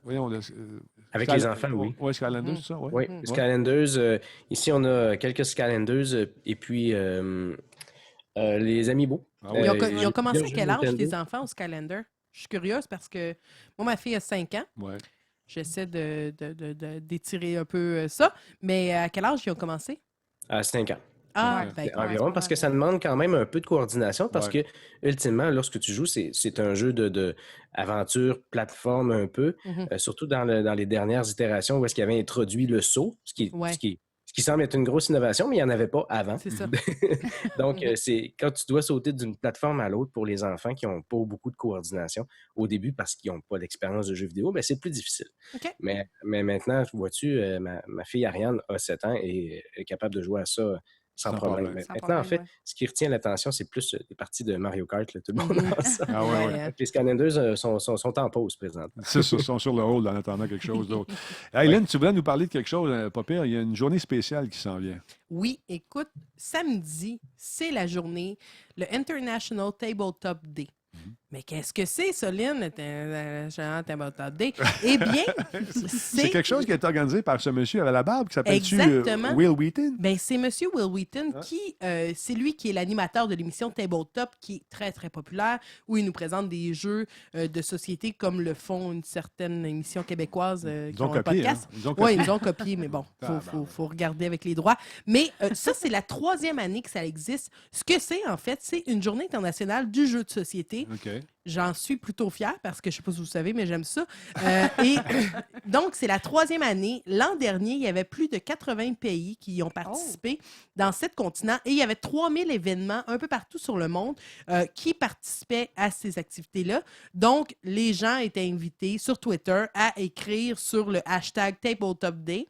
Voyons. Avec les enfants, oui. Oui, Skylanders, tout ça, oui. Oui, Skylanders. Ici, on a quelques Skylanders et puis les Amiibo. Ah oui. Ils ont commencé à jeux quel âge, Nintendo. tes enfants, au Skylander? Je suis curieuse parce que moi, ma fille a 5 ans. Ouais. J'essaie d'étirer un peu ça. Mais à quel âge ils ont commencé? À 5 ans. Ah, Ouais. ben, Environ, c'est parce pas que ça demande quand même un peu de coordination, parce Ouais. que, ultimement, lorsque tu joues, c'est un jeu de aventure, plateforme un peu, surtout dans les dernières itérations où est-ce qu'il avait introduit le saut, ce qui semble être une grosse innovation, mais il n'y en avait pas avant. c'est ça. Donc, c'est quand tu dois sauter d'une plateforme à l'autre pour les enfants qui n'ont pas beaucoup de coordination au début parce qu'ils n'ont pas d'expérience de jeu vidéo, ben, c'est plus difficile. OK. Mais maintenant, vois-tu, ma fille Ariane a 7 ans et est capable de jouer à ça sans problème. Mais Sans maintenant, problème, en fait, ouais. ce qui retient l'attention, c'est plus les parties de Mario Kart. Là, tout le monde a ça. Ah ouais, ouais. hein. Les Skylanders sont en pause présentement. C'est ça, sont sur le rôle en attendant quelque chose d'autre. Hey, Lynn, tu voulais nous parler de quelque chose, pas pire. Il y a une journée spéciale qui s'en vient. Oui, écoute, samedi, c'est la journée, le International Tabletop Day. Mais qu'est-ce que c'est, Soline, le Tabletop Day? Eh bien, C'est quelque chose qui est organisé par ce monsieur avec la barbe qui s'appelle-tu Exactement. Will Wheaton? Ben, c'est M. Will Wheaton qui, c'est lui qui est l'animateur de l'émission Tabletop, qui est très, très populaire, où il nous présente des jeux de société comme le font une certaine émission québécoise qui Ils ont ont un copié, podcast. hein? Ils ont Oui, copié. ils ont copié, mais bon, faut regarder avec les droits. Mais ça, c'est la 3e année que ça existe. Ce que c'est, en fait, c'est une journée internationale du jeu de société. OK. J'en suis plutôt fière parce que je ne sais pas si vous savez, mais j'aime ça. Et donc, c'est la 3e année. L'an dernier, il y avait plus de 80 pays qui y ont participé dans 7 continents et il y avait 3000 événements un peu partout sur le monde qui participaient à ces activités-là. Donc, les gens étaient invités sur Twitter à écrire sur le hashtag Tabletop Day.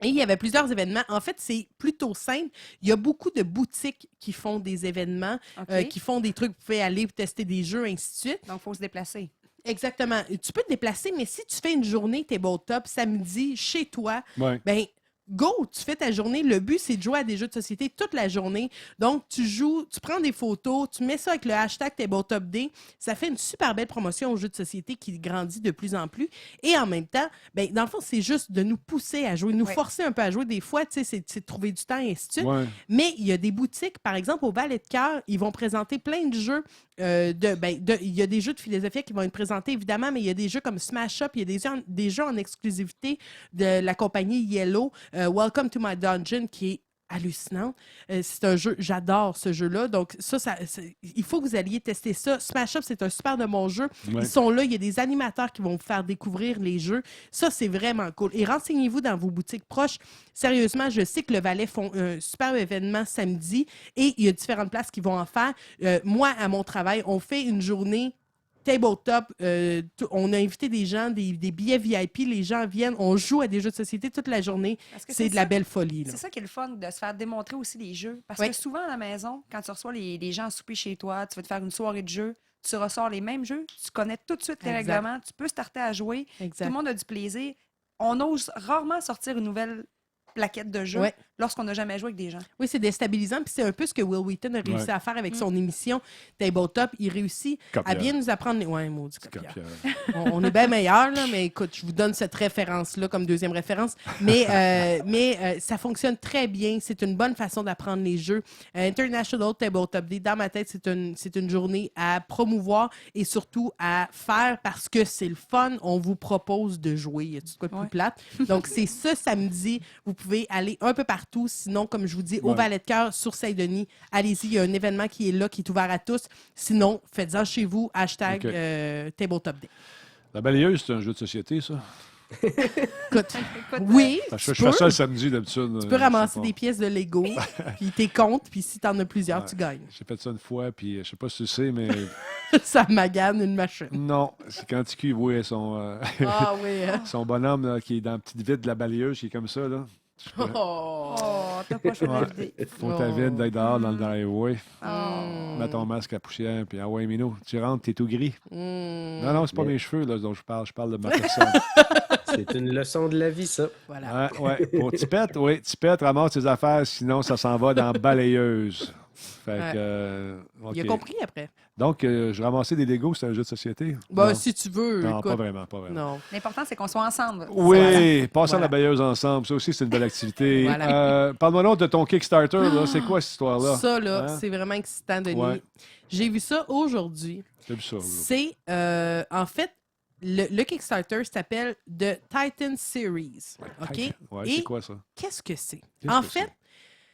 Et il y avait plusieurs événements. En fait, c'est plutôt simple. Il y a beaucoup de boutiques qui font des événements, OK. qui font des trucs. Vous pouvez aller tester des jeux, ainsi de suite. Donc, il faut se déplacer. Exactement. Tu peux te déplacer, mais si tu fais une journée tabletop samedi chez toi, Ouais. ben go, tu fais ta journée. Le but, c'est de jouer à des jeux de société toute la journée. Donc, tu joues, tu prends des photos, tu mets ça avec le hashtag #TabletopD. Ça fait une super belle promotion aux jeux de société qui grandit de plus en plus. Et en même temps, ben, dans le fond, c'est juste de nous pousser à jouer, nous forcer un peu à jouer. Des fois, tu sais, c'est de trouver du temps et ainsi de suite. Ouais. Mais il y a des boutiques, par exemple, au Valet de Cœur, ils vont présenter plein de jeux. Il y a des jeux de philosophie qui vont être présentés, évidemment, mais il y a des jeux comme Smash Up, il y a des jeux en exclusivité de la compagnie Yellow, Welcome to My Dungeon, qui est hallucinant. C'est un jeu, j'adore ce jeu-là. Donc, il faut que vous alliez tester ça. Smash Up, c'est un super de bon jeu. Ouais. Ils sont là, il y a des animateurs qui vont vous faire découvrir les jeux. Ça, c'est vraiment cool. Et renseignez-vous dans vos boutiques proches. Sérieusement, je sais que le Valais font un super événement samedi et il y a différentes places qui vont en faire. Moi, à mon travail, on fait une journée tabletop. On a invité des gens, des billets VIP. Les gens viennent, on joue à des jeux de société toute la journée. C'est de la belle folie. Là. C'est ça qui est le fun, de se faire démontrer aussi les jeux. Parce Oui. que souvent, à la maison, quand tu reçois les gens à souper chez toi, tu vas te faire une soirée de jeux, tu ressors les mêmes jeux, tu connais tout de suite les Exact. règlements, tu peux starter à jouer, Exact. tout le monde a du plaisir. On ose rarement sortir une nouvelle plaquette de jeu Ouais. lorsqu'on n'a jamais joué avec des gens. Oui, c'est déstabilisant. Puis c'est un peu ce que Will Wheaton a réussi à faire avec son émission Tabletop. Il réussit à bien nous apprendre... Ouais, maudit copieur. On est bien meilleurs, là, mais écoute, je vous donne cette référence-là comme deuxième référence. Mais ça fonctionne très bien. C'est une bonne façon d'apprendre les jeux. International Tabletop Day, dans ma tête, c'est une journée à promouvoir et surtout à faire parce que c'est le fun. On vous propose de jouer. Il y a tout quoi de plus plate. Donc, c'est ce samedi. Vous pouvez aller un peu partout. Sinon, comme je vous dis, au Valet de Cœur, sur Saint-Denis, allez-y. Il y a un événement qui est là, qui est ouvert à tous. Sinon, faites-en chez vous. Hashtag Tabletop Day. La balayeuse, c'est un jeu de société, ça? Écoute, oui, Je fais ça le samedi, d'habitude. tu peux ramasser des pièces de Lego, puis t'es comptes, puis si t'en as plusieurs, tu gagnes. J'ai fait ça une fois, puis je sais pas si tu sais, mais... Ça magane une machine. Non, c'est quand Ticu voit son bonhomme là, qui est dans la petite vide de la balayeuse, qui est comme ça, là. Oh, t'as pas choisi l'idée. Faut ta vide d'être dehors dans le driveway. Mets ton masque à poussière, puis ouais, Minou, tu rentres, t'es tout gris. Non, c'est pas mes cheveux là, dont je parle de ma personne. C'est une leçon de la vie, ça. Voilà. Ouais. Pour Tipette, ramasse ses affaires, sinon ça s'en va dans balayeuse. Fait que, Il a compris après. Donc, je ramassais des Legos, c'est un jeu de société? Bah, si tu veux. Non, écoute. pas vraiment. Non. L'important, c'est qu'on soit ensemble. Oui, passons la balayeuse ensemble. Ça aussi, c'est une belle activité. Voilà. Parle-moi donc de ton Kickstarter. Là. C'est quoi cette histoire-là? Ça, là, c'est vraiment excitant, Denis. Ouais. J'ai vu ça aujourd'hui. T'as vu ça? C'est, en fait, le Kickstarter s'appelle The Titan Series. OK? Ouais, Et c'est quoi ça? qu'est-ce que c'est? Qu'est-ce En que fait,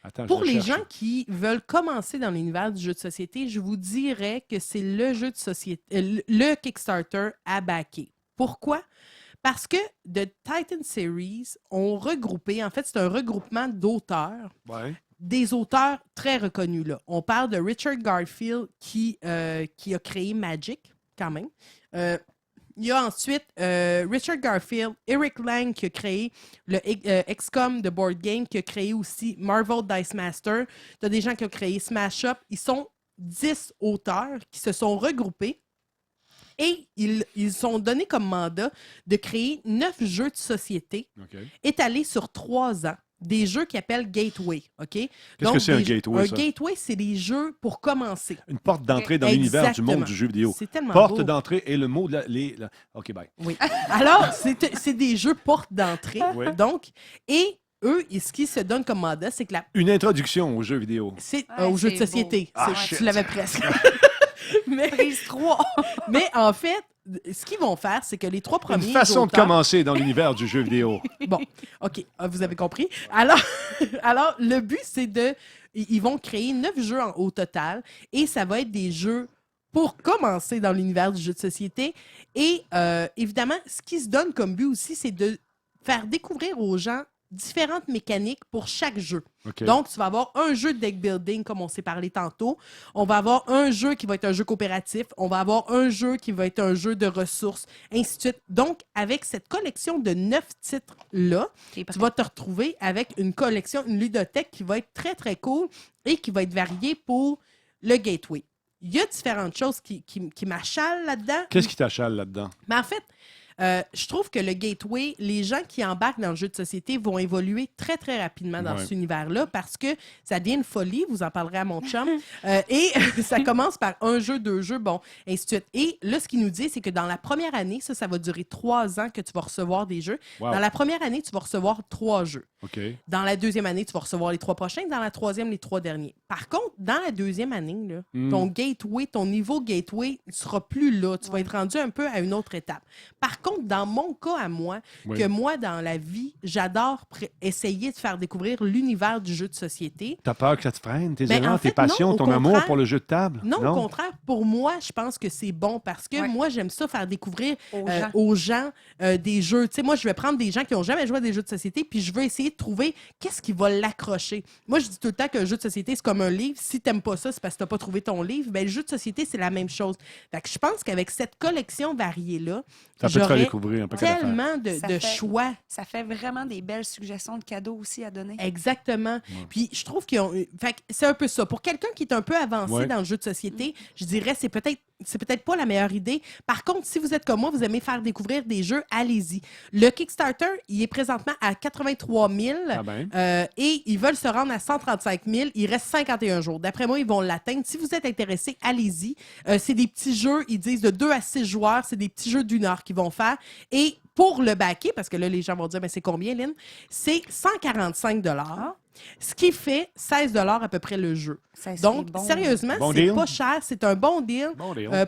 Attends, pour je les cherche. gens qui veulent commencer dans l'univers du jeu de société, je vous dirais que c'est le jeu de société, le Kickstarter à backer. Pourquoi? Parce que The Titan Series ont regroupé, en fait, c'est un regroupement d'auteurs, des auteurs très reconnus. Là. On parle de Richard Garfield qui a créé Magic, quand même. Il y a ensuite Richard Garfield, Eric Lang qui a créé le XCOM de Board Game, qui a créé aussi Marvel Dice Master. Tu as des gens qui ont créé Smash Up. Ils sont 10 auteurs qui se sont regroupés et ils sont donnés comme mandat de créer 9 jeux de société étalés sur 3 ans. Des jeux qu'ils appellent Gateway, OK? Qu'est-ce que c'est un Gateway, ça? Un Gateway, c'est des jeux pour commencer. Une porte d'entrée dans l'univers du monde du jeu vidéo. C'est tellement porte beau. d'entrée et le mot de OK, bye. Oui. Alors, c'est des jeux porte d'entrée. Donc, et eux, ce qu'ils se donnent comme mandat, c'est que Une introduction aux jeux vidéo. C'est aux jeux de société. Tu l'avais presque. Prise 3. Mais en fait, ce qu'ils vont faire, c'est que les 3 premiers Une façon auteurs... de commencer dans l'univers du jeu vidéo. Bon, OK, vous avez compris. Alors le but, c'est de... Ils vont créer 9 jeux au total et ça va être des jeux pour commencer dans l'univers du jeu de société. Et évidemment, ce qui se donne comme but aussi, c'est de faire découvrir aux gens différentes mécaniques pour chaque jeu. Okay. Donc, tu vas avoir un jeu de deck building, comme on s'est parlé tantôt. On va avoir un jeu qui va être un jeu coopératif. On va avoir un jeu qui va être un jeu de ressources, ainsi de suite. Donc, avec cette collection de 9 titres-là, tu vas te retrouver avec une collection, une ludothèque qui va être très, très cool et qui va être variée pour le gateway. Il y a différentes choses qui m'achalent là-dedans. Qu'est-ce qui t'achale là-dedans? Mais en fait, Je trouve que le gateway, les gens qui embarquent dans le jeu de société vont évoluer très, très rapidement dans cet univers-là parce que ça devient une folie. Vous en parlerez à mon chum. Et ça commence par 1 jeu, 2 jeux, bon, ainsi de suite. Et là, ce qu'il nous dit, c'est que dans la première année, ça va durer 3 ans que tu vas recevoir des jeux. Wow. Dans la première année, tu vas recevoir 3 jeux. OK. Dans la deuxième année, tu vas recevoir les 3 prochains. Dans la troisième, les 3 derniers. Par contre, dans la deuxième année, là, ton gateway, ton niveau gateway ne sera plus là. Tu vas être rendu un peu à une autre étape. Par contre, dans mon cas à moi, que moi, dans la vie, j'adore essayer de faire découvrir l'univers du jeu de société. T'as peur que ça te freine, tes Ben, élans, en fait, tes passions, non, au ton amour contraire. pour le jeu de table? Non, au contraire, pour moi, je pense que c'est bon parce que moi, j'aime ça faire découvrir aux gens des jeux. Tu sais, moi, je vais prendre des gens qui n'ont jamais joué à des jeux de société puis je veux essayer de trouver qu'est-ce qui va l'accrocher. Moi, je dis tout le temps qu'un jeu de société, c'est comme un livre. Si t'aimes pas ça, c'est parce que t'as pas trouvé ton livre. Ben, le jeu de société, c'est la même chose. Fait que je pense qu'avec cette collection variée-là, ça peut te faire j'aurais découvrir un peu tellement de choix. Ça fait vraiment des belles suggestions de cadeaux aussi à donner. Exactement. Puis je trouve qu'ils ont... Fait que c'est un peu ça. Pour quelqu'un qui est un peu avancé dans le jeu de société, je dirais c'est peut-être pas la meilleure idée. Par contre, si vous êtes comme moi, vous aimez faire découvrir des jeux, allez-y. Le Kickstarter, il est présentement à 83 000 et ils veulent se rendre à 135 000. Il reste 51 jours. D'après moi, ils vont l'atteindre. Si vous êtes intéressé, allez-y. C'est des petits jeux, ils disent de 2 à 6 joueurs. C'est des petits jeux d'1 heure qu'ils vont faire. Et pour le backer, parce que là, les gens vont dire, mais c'est combien, Lynn? C'est 145 $. Ce qui fait 16 $ à peu près le jeu. Donc, sérieusement, c'est pas cher. C'est un bon deal.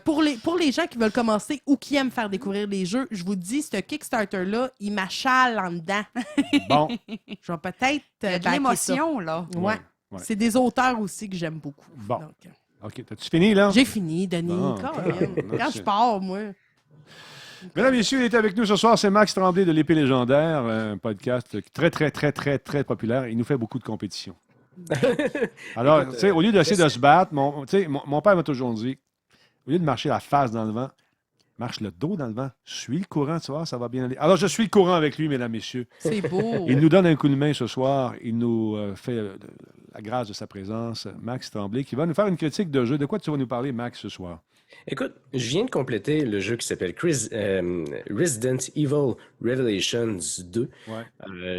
Pour les gens qui veulent commencer ou qui aiment faire découvrir les jeux, je vous dis, ce Kickstarter-là, il m'achale en dedans. Bon. Je vais peut-être il y a de l'émotion, là. Ouais. C'est des auteurs aussi que j'aime beaucoup. Bon. Donc, OK. T'as-tu fini, là? j'ai fini, Denis. Quand je pars, moi... Mesdames et messieurs, il est avec nous ce soir, c'est Max Tremblay de l'Épée légendaire, un podcast très, très, très, très, très populaire. Il nous fait beaucoup de compétition. Alors, tu sais, au lieu d'essayer de se battre, mon père m'a toujours dit, au lieu de marcher la face dans le vent, marche le dos dans le vent, suis le courant, tu vois, ça va bien aller. Alors, je suis le courant avec lui, mesdames et messieurs. C'est beau. Il nous donne un coup de main ce soir. Il nous fait la grâce de sa présence, Max Tremblay, qui va nous faire une critique de jeu. De quoi tu vas nous parler, Max, ce soir? Écoute, je viens de compléter le jeu qui s'appelle Resident Evil Revelations 2.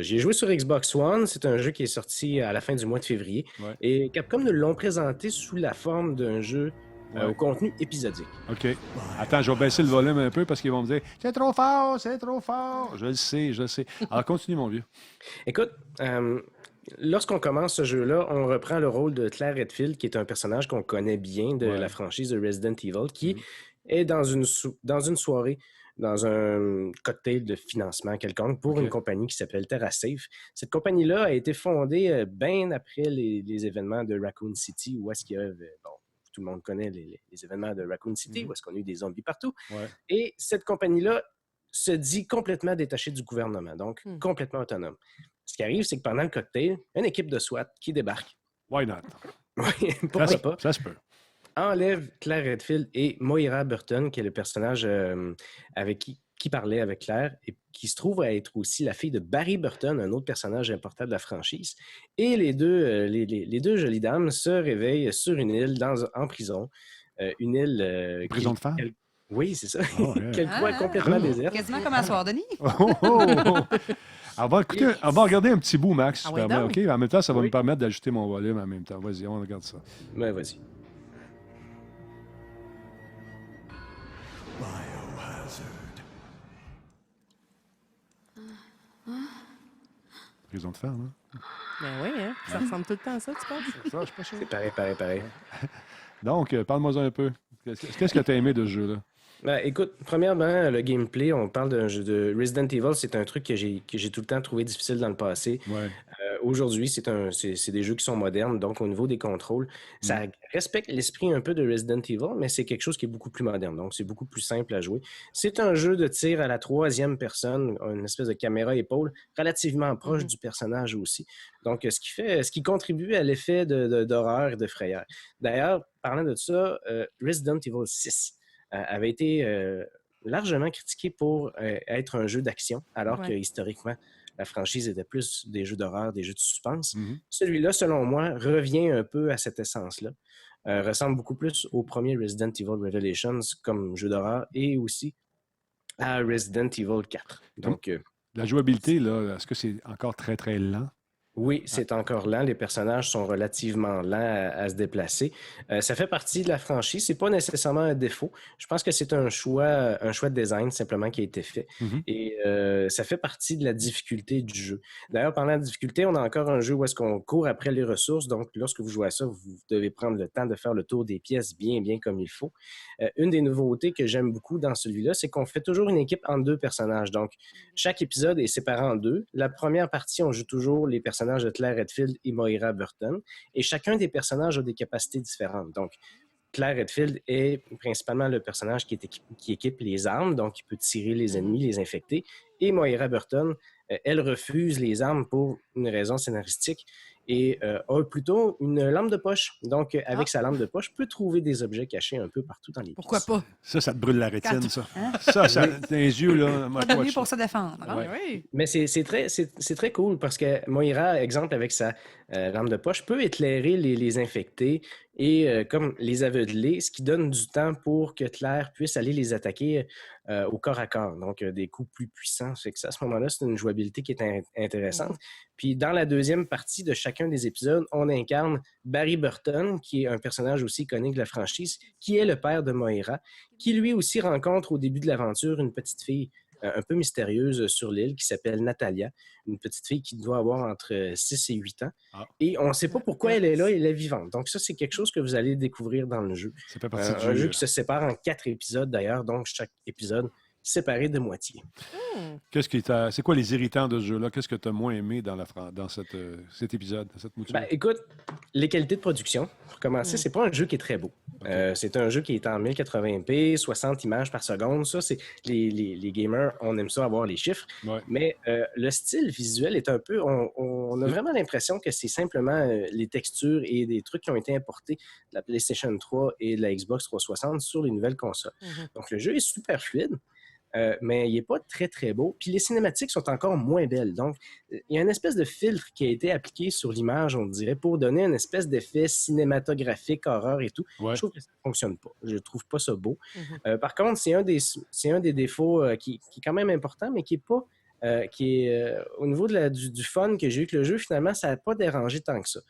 J'y ai joué sur Xbox One. C'est un jeu qui est sorti à la fin du mois de février. Et Capcom nous l'ont présenté sous la forme d'un jeu au contenu épisodique. OK. Attends, je vais baisser le volume un peu parce qu'ils vont me dire « C'est trop fort, c'est trop fort! » Je le sais, je le sais. Alors, continue, mon vieux. Écoute, lorsqu'on commence ce jeu-là, on reprend le rôle de Claire Redfield, qui est un personnage qu'on connaît bien de la franchise de Resident Evil, qui est dans une soirée, dans un cocktail de financement quelconque pour une compagnie qui s'appelle TerraSafe. Cette compagnie-là a été fondée bien après les événements de Raccoon City, où est-ce qu'il y a... tout le monde connaît les événements de Raccoon City, où est-ce qu'on a eu des zombies partout. Et cette compagnie-là se dit complètement détachée du gouvernement, donc complètement autonome. Ce qui arrive, c'est que pendant le cocktail, une équipe de SWAT qui débarque. Why not? Oui, pourquoi pas? Ça se peut. Enlève Claire Redfield et Moira Burton, qui est le personnage avec qui parlait avec Claire et qui se trouve à être aussi la fille de Barry Burton, un autre personnage important de la franchise. Et les deux jolies dames se réveillent sur une île en prison. Une île... prison de femmes? Oui, c'est ça. Qu'elle croit complètement déserte. Quasiment comme un soir, Denis. On va regarder un petit bout, Max. Ah ouais, OK? En même temps, ça va me permettre d'ajouter mon volume en même temps. Vas-y, on regarde ça. Ouais, vas-y. Prison de femmes, hein? Ben oui, hein? Ça ressemble tout le temps à ça, tu penses? Ça, je suis pas sûr. C'est pareil. Donc, parle-moi un peu. Qu'est-ce que tu as aimé de ce jeu-là? Ben, écoute, premièrement, le gameplay, on parle d'un jeu de Resident Evil, c'est un truc que j'ai tout le temps trouvé difficile dans le passé. Aujourd'hui, c'est des jeux qui sont modernes, donc au niveau des contrôles, ça respecte l'esprit un peu de Resident Evil, mais c'est quelque chose qui est beaucoup plus moderne, donc c'est beaucoup plus simple à jouer. C'est un jeu de tir à la 3e personne, une espèce de caméra-épaule, relativement proche du personnage aussi. Donc, ce qui contribue à l'effet d'horreur et de frayeur. D'ailleurs, parlant de ça, Resident Evil 6 avait été largement critiqué pour être un jeu d'action, alors que historiquement, la franchise était plus des jeux d'horreur, des jeux de suspense. Celui-là, selon moi, revient un peu à cette essence-là. Ressemble beaucoup plus au premier Resident Evil Revelations comme jeu d'horreur et aussi à Resident Evil 4. Donc, la jouabilité, là, est-ce que c'est encore très, très lent? Oui, c'est encore lent. Les personnages sont relativement lents à se déplacer. Ça fait partie de la franchise. C'est pas nécessairement un défaut. Je pense que c'est un choix de design simplement qui a été fait. Et ça fait partie de la difficulté du jeu. D'ailleurs, pendant la difficulté, on a encore un jeu où est-ce qu'on court après les ressources. Donc, lorsque vous jouez à ça, vous devez prendre le temps de faire le tour des pièces bien, bien comme il faut. Une des nouveautés que j'aime beaucoup dans celui-là, c'est qu'on fait toujours une équipe en 2 personnages. Donc, chaque épisode est séparé en 2. La première partie, on joue toujours les personnages de Claire Redfield et Moira Burton. Et chacun des personnages a des capacités différentes. Donc, Claire Redfield est principalement le personnage qui équipe les armes, donc il peut tirer les ennemis, les infecter. Et Moira Burton, elle refuse les armes pour une raison scénaristique et a plutôt une lampe de poche. Donc, avec sa lampe de poche, peut trouver des objets cachés un peu partout dans les pièces. Pourquoi pas? Ça te brûle la rétine, ça. Hein? Ça, dans les yeux, là. Pas de mieux pour se défendre. Ah, oui. Mais c'est très cool parce que Moira, exemple, avec sa lampe de poche, peut éclairer les infectés et comme les aveugler, ce qui donne du temps pour que Claire puisse aller les attaquer au corps à corps. Donc, des coups plus puissants. Fait que ça, à ce moment-là, c'est une jouabilité qui est intéressante. Puis, dans la deuxième partie de chacun des épisodes, on incarne Barry Burton, qui est un personnage aussi iconique de la franchise, qui est le père de Moira, qui lui aussi rencontre au début de l'aventure une petite fille un peu mystérieuse sur l'île qui s'appelle Natalia, une petite fille qui doit avoir entre 6 et 8 ans. Et on ne sait pas pourquoi elle est là, elle est vivante. Donc ça, c'est quelque chose que vous allez découvrir dans le jeu. Ça fait partie du un jeu qui se sépare en 4 épisodes d'ailleurs, donc chaque épisode séparé de moitié. C'est quoi les irritants de ce jeu-là? Qu'est-ce que tu as moins aimé dans cet épisode, dans cette mouture? Ben, écoute, les qualités de production, pour commencer, c'est pas un jeu qui est très beau. C'est un jeu qui est en 1080p, 60 images par seconde. Ça, c'est les gamers, on aime ça avoir les chiffres. Ouais. Mais le style visuel est un peu... On a vraiment l'impression que c'est simplement les textures et des trucs qui ont été importés de la PlayStation 3 et de la Xbox 360 sur les nouvelles consoles. Donc, le jeu est super fluide. Mais il n'est pas très, très beau. Puis les cinématiques sont encore moins belles. Donc, il y a une espèce de filtre qui a été appliqué sur l'image, on dirait, pour donner une espèce d'effet cinématographique, horreur et tout. Ouais. Je trouve que ça ne fonctionne pas. Je ne trouve pas ça beau. Par contre, c'est un des défauts qui est quand même important, mais qui est pas... au niveau du fun que j'ai eu avec le jeu, finalement, ça n'a pas dérangé tant que ça.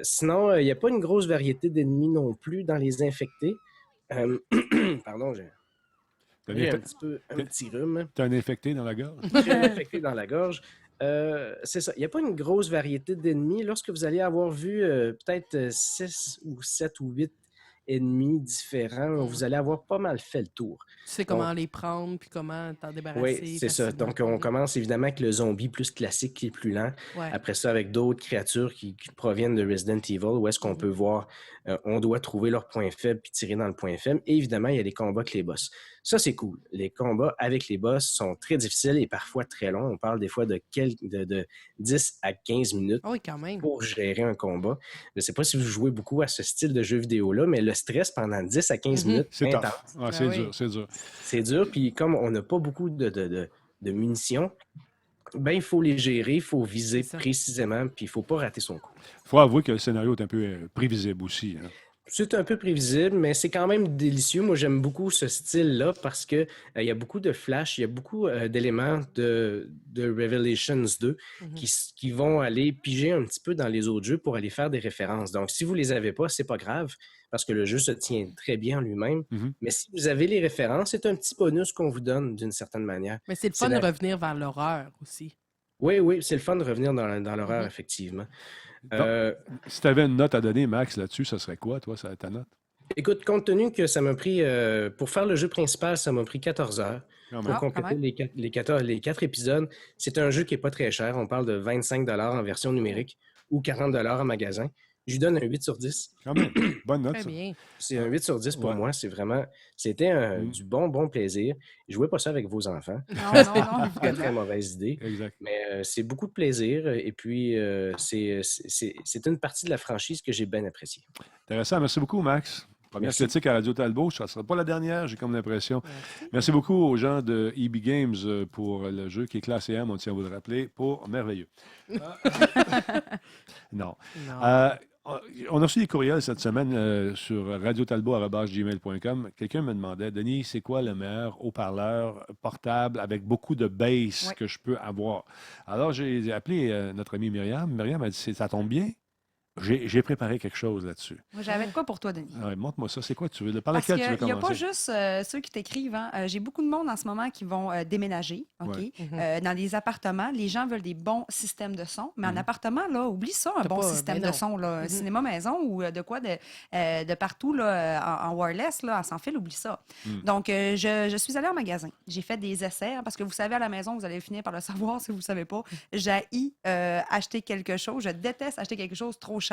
Sinon, il n'y a pas une grosse variété d'ennemis non plus dans les infectés. Pardon, j'ai un petit rhume. T'as un infecté dans la gorge? J'ai un infecté dans la gorge. C'est ça. Il n'y a pas une grosse variété d'ennemis. Lorsque vous allez avoir vu peut-être 6 ou 7 ou 8 ennemis différents, vous allez avoir pas mal fait le tour. Tu sais comment les prendre puis comment t'en débarrasser. Oui, c'est ça. Donc, on commence évidemment avec le zombie plus classique qui est plus lent. Ouais. Après ça, avec d'autres créatures qui proviennent de Resident Evil, où est-ce qu'on peut voir, on doit trouver leur point faible puis tirer dans le point faible. Et évidemment, il y a des combats avec les boss. Ça, c'est cool. Les combats avec les boss sont très difficiles et parfois très longs. On parle des fois de 10 à 15 minutes quand même. pour gérer un combat. Je ne sais pas si vous jouez beaucoup à ce style de jeu vidéo-là, mais le stress pendant 10 à 15 minutes, c'est intense. Ah, c'est dur, c'est dur. C'est dur, puis comme on n'a pas beaucoup de munitions, ben il faut les gérer, il faut viser précisément, puis il ne faut pas rater son coup. Il faut avouer que le scénario est un peu prévisible aussi. Hein. C'est un peu prévisible, mais c'est quand même délicieux. Moi, j'aime beaucoup ce style-là parce que il y a beaucoup de flash, il y a beaucoup d'éléments de Revelations 2 qui vont aller piger un petit peu dans les autres jeux pour aller faire des références. Donc, si vous les avez pas, c'est pas grave parce que le jeu se tient très bien en lui-même. Mais si vous avez les références, c'est un petit bonus qu'on vous donne d'une certaine manière. Mais c'est le fun de revenir vers l'horreur aussi. Oui, c'est le fun de revenir dans l'horreur, effectivement. Donc, si tu avais une note à donner, Max, là-dessus, ça serait quoi, toi, ta note? Écoute, compte tenu que ça m'a pris, pour faire le jeu principal, ça m'a pris 14 heures. Pour compléter les 4 épisodes, c'est un jeu qui n'est pas très cher. On parle de 25 $ en version numérique ou 40 $ en magasin. Je lui donne un 8 sur 10. Quand même, bonne note. Très bien. C'est un 8 sur 10 pour moi. C'était du bon plaisir. Jouez pas ça avec vos enfants. Non. C'est une très mauvaise idée. Exact. Mais c'est beaucoup de plaisir. Et puis, c'est une partie de la franchise que j'ai bien appréciée. Intéressant. Merci beaucoup, Max. Première critique à Radio Talbot, ça ne sera pas la dernière, j'ai comme l'impression. Merci beaucoup aux gens de EB Games pour le jeu qui est classé M, on tient à vous le rappeler, pour merveilleux. Non. On a reçu des courriels cette semaine sur radiotalbot@gmail.com. Quelqu'un me demandait, Denis, c'est quoi le meilleur haut-parleur portable avec beaucoup de bass que je peux avoir? Alors, j'ai appelé notre amie Myriam. Myriam a dit, ça tombe bien. J'ai préparé quelque chose là-dessus. Moi, j'avais de quoi pour toi, Denis? Ouais, montre-moi ça. C'est quoi tu veux? Par Parce laquelle tu veux qu'il n'y a commencer? pas juste ceux qui t'écrivent. Hein. J'ai beaucoup de monde en ce moment qui vont déménager, OK? Ouais. Dans des appartements. Les gens veulent des bons systèmes de son. Mais en appartement, là, oublie ça, un bon système de son. Là. Un cinéma maison ou de quoi de partout là, en wireless, là, en sans fil, oublie ça. Donc, je suis allée en magasin. J'ai fait des essais parce que vous savez, à la maison, vous allez finir par le savoir si vous ne savez pas. J'haïs acheter quelque chose. Je déteste acheter quelque chose trop cher.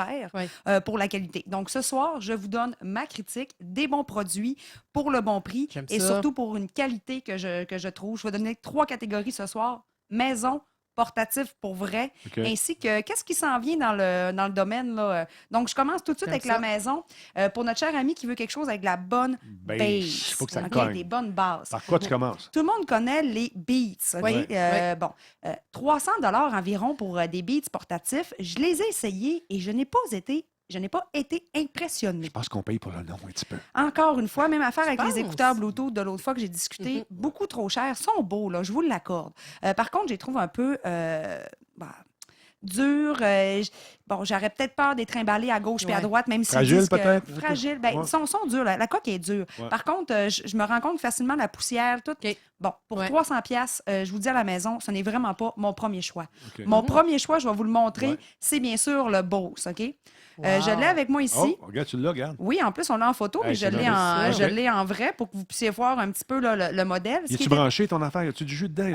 Pour la qualité. Donc, ce soir, je vous donne ma critique des bons produits pour le bon prix et surtout pour une qualité que je trouve. Je vais donner 3 catégories ce soir. Maison, portatif pour vrai, ainsi que qu'est-ce qui s'en vient dans le domaine. Là. Donc, je commence tout de suite avec la maison. Pour notre cher ami qui veut quelque chose avec de la bonne base. Il faut que ça cogne. Des bonnes bases. Par quoi tu commences? Tout le monde connaît les Beats. Okay? Bon, 300 $ environ pour des Beats portatifs. Je les ai essayés et je n'ai pas été impressionnée. Je pense qu'on paye pour le nom un petit peu. Encore une fois, même affaire avec les écouteurs Bluetooth de l'autre fois que j'ai discuté, beaucoup trop chers, sont beaux, là, je vous l'accorde. Par contre, je les trouve un peu durs. J'aurais peut-être peur des trimballés à gauche et à droite, même si fragile peut-être? Fragile. Ils sont durs. La coque est dure. Par contre, je me rends compte facilement la poussière, tout. Bon, pour 300 pièces, je vous dis à la maison, ce n'est vraiment pas mon premier choix. Mon premier choix, je vais vous le montrer, c'est bien sûr le Bose, OK? Je l'ai avec moi ici. Oh, regarde, tu l'as, regarde. Oui, en plus, on l'a en photo, mais je l'ai en vrai pour que vous puissiez voir un petit peu là, le modèle. Es-tu branché, ton affaire? As-tu du jus dedans?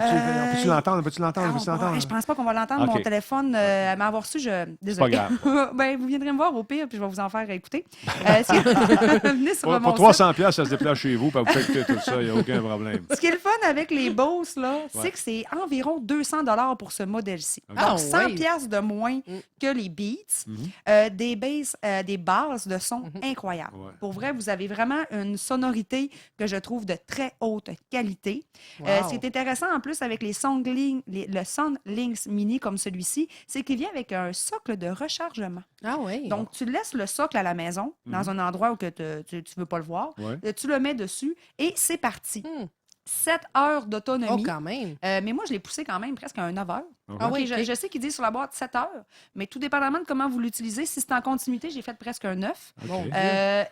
Peux-tu l'entendre? Je pense pas qu'on va l'entendre. Mon téléphone, m'avoir su, désolé. C'est pas grave. Vous viendrez me voir au pire, puis je vais vous en faire écouter. Venez sur pour 300 pièces, ça se déplace chez vous, puis vous faites tout ça, il n'y a aucun problème. Ce qui est le fun avec les Bose, là, c'est que c'est environ 200 $ pour ce modèle-ci. Donc, 100 pièces de moins que les Beats. Des bases de son incroyables. Pour vrai, vous avez vraiment une sonorité que je trouve de très haute qualité. Ce qui est intéressant en plus avec le SoundLinks Mini comme celui-ci, c'est qu'il vient avec un socle de rechargement. Ah oui. Donc, tu laisses le socle à la maison, dans un endroit où tu ne veux pas le voir. Tu le mets dessus et c'est parti. 7 heures d'autonomie. Oh, quand même. Mais moi, je l'ai poussé quand même presque à 9 heures. Je sais qu'il dit sur la boîte 7 heures, mais tout dépendamment de comment vous l'utilisez, si c'est en continuité, j'ai fait presque un 9.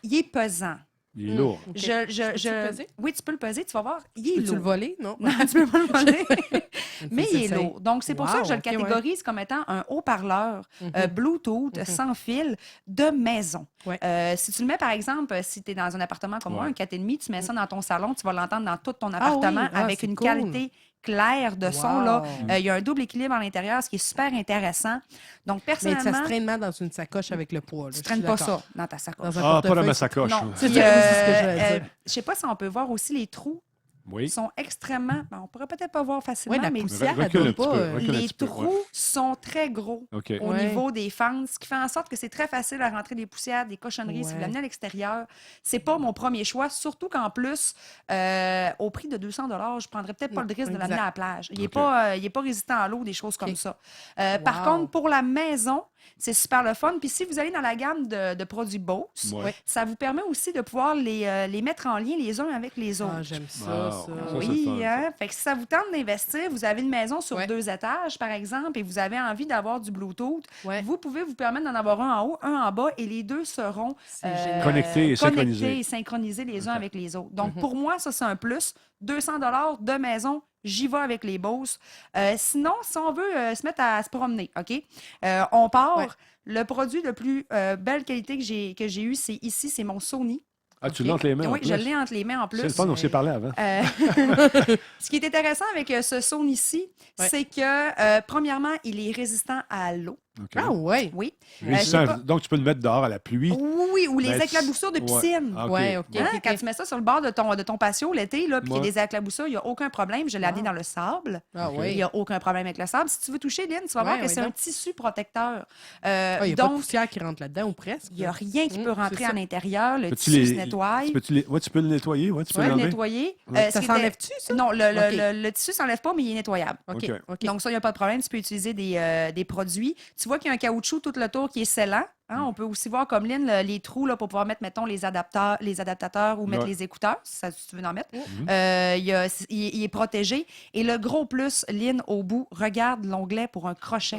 Il est pesant. Il est lourd. Tu peux le peser? Oui, tu peux le peser, tu vas voir. Il est lourd. Peux-tu le voler? Non. Non, tu peux pas le voler. Mais il est lourd. Donc, c'est pour ça que je le catégorise comme étant un haut-parleur Bluetooth sans fil de maison. Si tu le mets, par exemple, si tu es dans un appartement comme moi, un 4,5, tu mets ça dans ton salon, tu vas l'entendre dans tout ton appartement avec une qualité clair de son. Là. Il y a un double équilibre à l'intérieur, ce qui est super intéressant. Donc, personnellement... Mais ça se traîne dans une sacoche avec le poids. Là, tu ne traînes pas ça dans ta sacoche. Pas dans ma sacoche. Non. C'est ce que j'allais dire. Je ne sais pas si on peut voir aussi les trous. Oui. Sont extrêmement... on ne pourrait peut-être pas voir facilement, la mais poussière, les trous sont très gros au niveau des fentes, ce qui fait en sorte que c'est très facile à rentrer des poussières, des cochonneries. Si vous l'amenez à l'extérieur, c'est pas mon premier choix, surtout qu'en plus, au prix de 200 $, je prendrais peut-être pas le risque de l'amener à la plage. Il n'est pas résistant à l'eau, des choses comme ça. Par contre, pour la maison, c'est super le fun. Puis si vous allez dans la gamme de produits Bose, ça vous permet aussi de pouvoir les mettre en lien les uns avec les autres. Ah, j'aime ça. Oui, hein? Fait que si ça vous tente d'investir, vous avez une maison sur 2 étages, par exemple, et vous avez envie d'avoir du Bluetooth, vous pouvez vous permettre d'en avoir un en haut, un en bas, et les deux seront connectés et synchronisés les uns avec les autres. Donc, pour moi, ça, c'est un plus. 200 $ de maison, j'y vais avec les Bose. Sinon, si on veut se mettre à se promener, OK? On part. Le produit de plus belle qualité que j'ai eu, c'est ici, c'est mon Sony. Ah, tu l'as entre les mains? Oui, je l'ai entre les mains en plus. C'est le fun, on s'est parlé avant. Ce qui est intéressant avec ce Sony-ci, c'est que, premièrement, il est résistant à l'eau. Okay. Ah oui? Oui. Donc, tu peux le mettre dehors à la pluie. Oui, ou les éclaboussures de piscine. Quand tu mets ça sur le bord de ton patio l'été, puis il y a des éclaboussures, il n'y a aucun problème. Je l'ai amené dans le sable. Il n'y a aucun problème avec le sable. Si tu veux toucher, Lynn, tu vas voir que c'est un tissu protecteur. Il n'y a pas de poussière qui rentre là-dedans, ou presque. Il n'y a rien qui peut rentrer à l'intérieur. Le tissu se nettoie. Tu peux le nettoyer. Tu peux le nettoyer. Ça s'enlève-tu, ça? Non, le tissu ne s'enlève pas, mais il est nettoyable. OK. Donc, ça, il n'y a pas de problème. Tu peux utiliser des produits. Tu vois qu'il y a un caoutchouc tout le tour qui est scellant. Hein? On peut aussi voir, comme Lynn, les trous là, pour pouvoir mettre, mettons, les adaptateurs ou mettre les écouteurs, si tu veux en mettre. Il est protégé. Et le gros plus, Lynn, au bout, regarde l'onglet pour un crochet.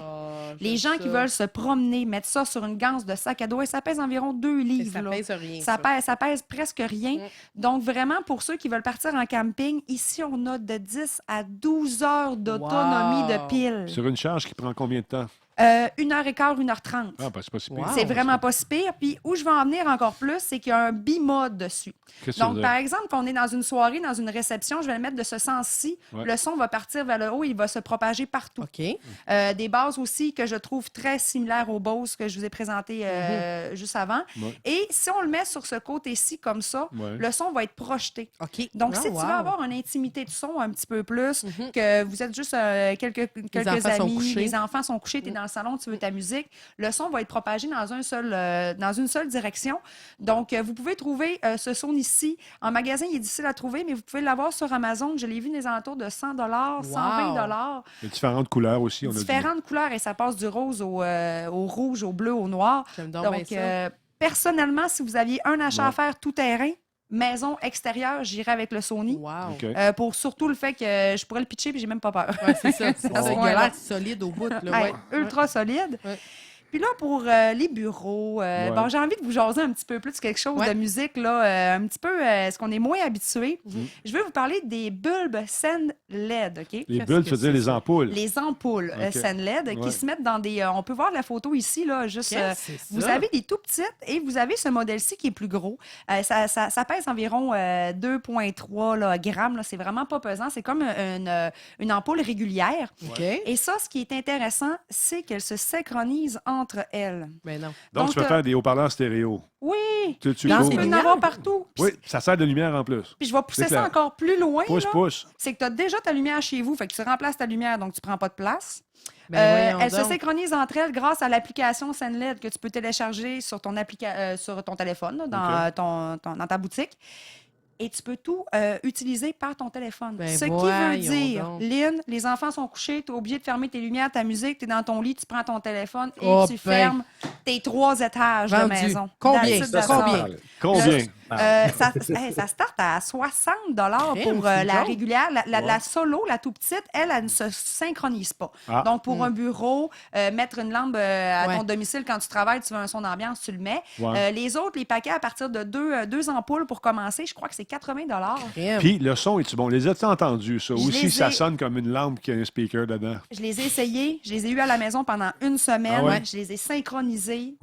Les gens qui veulent se promener, mettre ça sur une ganse de sac à dos, et ça pèse environ 2 livres. Ça pèse rien. Ça pèse presque rien. Donc, vraiment, pour ceux qui veulent partir en camping, ici, on a de 10 à 12 heures d'autonomie de pile. Sur une charge qui prend combien de temps? 1h15, 1h30. Ah, ben, c'est pas si pire. Wow, c'est vraiment pas si pire. Puis où je vais en venir encore plus, c'est qu'il y a un bimode dessus. Donc, par exemple, quand on est dans une soirée, dans une réception, je vais le mettre de ce sens-ci. Ouais. Le son va partir vers le haut, il va se propager partout. OK. Des bases aussi que je trouve très similaires aux Bose que je vous ai présentées juste avant. Ouais. Et si on le met sur ce côté-ci comme ça, le son va être projeté. OK. Donc, si tu veux avoir une intimité de son un petit peu plus, que vous êtes juste quelques amis, les enfants sont couchés, tu es dans le salon, tu veux ta musique, le son va être propagé dans une seule direction. Donc, vous pouvez trouver ce son ici. En magasin, il est difficile à trouver, mais vous pouvez l'avoir sur Amazon. Je l'ai vu dans les alentours de 100 $, 120 $. Il y a différentes couleurs aussi. Différentes couleurs et ça passe du rose au rouge, au bleu, au noir. Donc, personnellement, si vous aviez un achat à faire tout terrain, maison extérieure, j'irais avec le Sony. Wow. Okay. Pour surtout le fait que je pourrais le pitcher puis j'ai même pas peur. Ouais, c'est ça. Il a l'air solide au bout. Là, ultra solide. Ouais. Puis là, pour les bureaux, bon, j'ai envie de vous jaser un petit peu plus quelque chose de musique, là, un petit peu ce qu'on est moins habitué. Je veux vous parler des bulbes Sen LED, OK? Les bulbes, ça veut dire les ampoules. Les ampoules Sen LED qui se mettent dans des... on peut voir la photo ici, là, juste... vous avez des tout petites et vous avez ce modèle-ci qui est plus gros. Ça pèse environ 2,3 grammes. Là, c'est vraiment pas pesant. C'est comme une ampoule régulière. Okay. Et ça, ce qui est intéressant, c'est qu'elle se synchronise entre elles. Mais non. Donc, tu peux faire des haut-parleurs stéréo. Oui. Tu peux en avoir partout. Oui, ça sert de lumière en plus. Puis je vais pousser ça encore plus loin. Pousse. C'est que tu as déjà ta lumière chez vous. Fait que tu remplaces ta lumière, donc tu prends pas de place. Elles se synchronisent entre elles grâce à l'application SenLED que tu peux télécharger sur ton téléphone, là, dans ta boutique. Et tu peux tout utiliser par ton téléphone. Ce qui veut dire, Lynn, les enfants sont couchés, tu es obligé de fermer tes lumières, ta musique, tu es dans ton lit, tu prends ton téléphone et tu fermes tes 3 étages de maison. Combien? Ça start à 60 $ pour la régulière. La solo, la tout petite, elle ne se synchronise pas. Donc, pour un bureau, mettre une lampe à ton domicile quand tu travailles, tu veux un son d'ambiance, tu le mets. Les autres, les paquets à partir de 2 ampoules pour commencer, je crois que c'est 80 $. Puis, le son, est-tu bon? Les as-tu entendus, ça? Aussi, ça sonne comme une lampe qui a un speaker dedans. Je les ai essayés. Je les ai eus à la maison pendant une semaine. Je les ai synchronisés.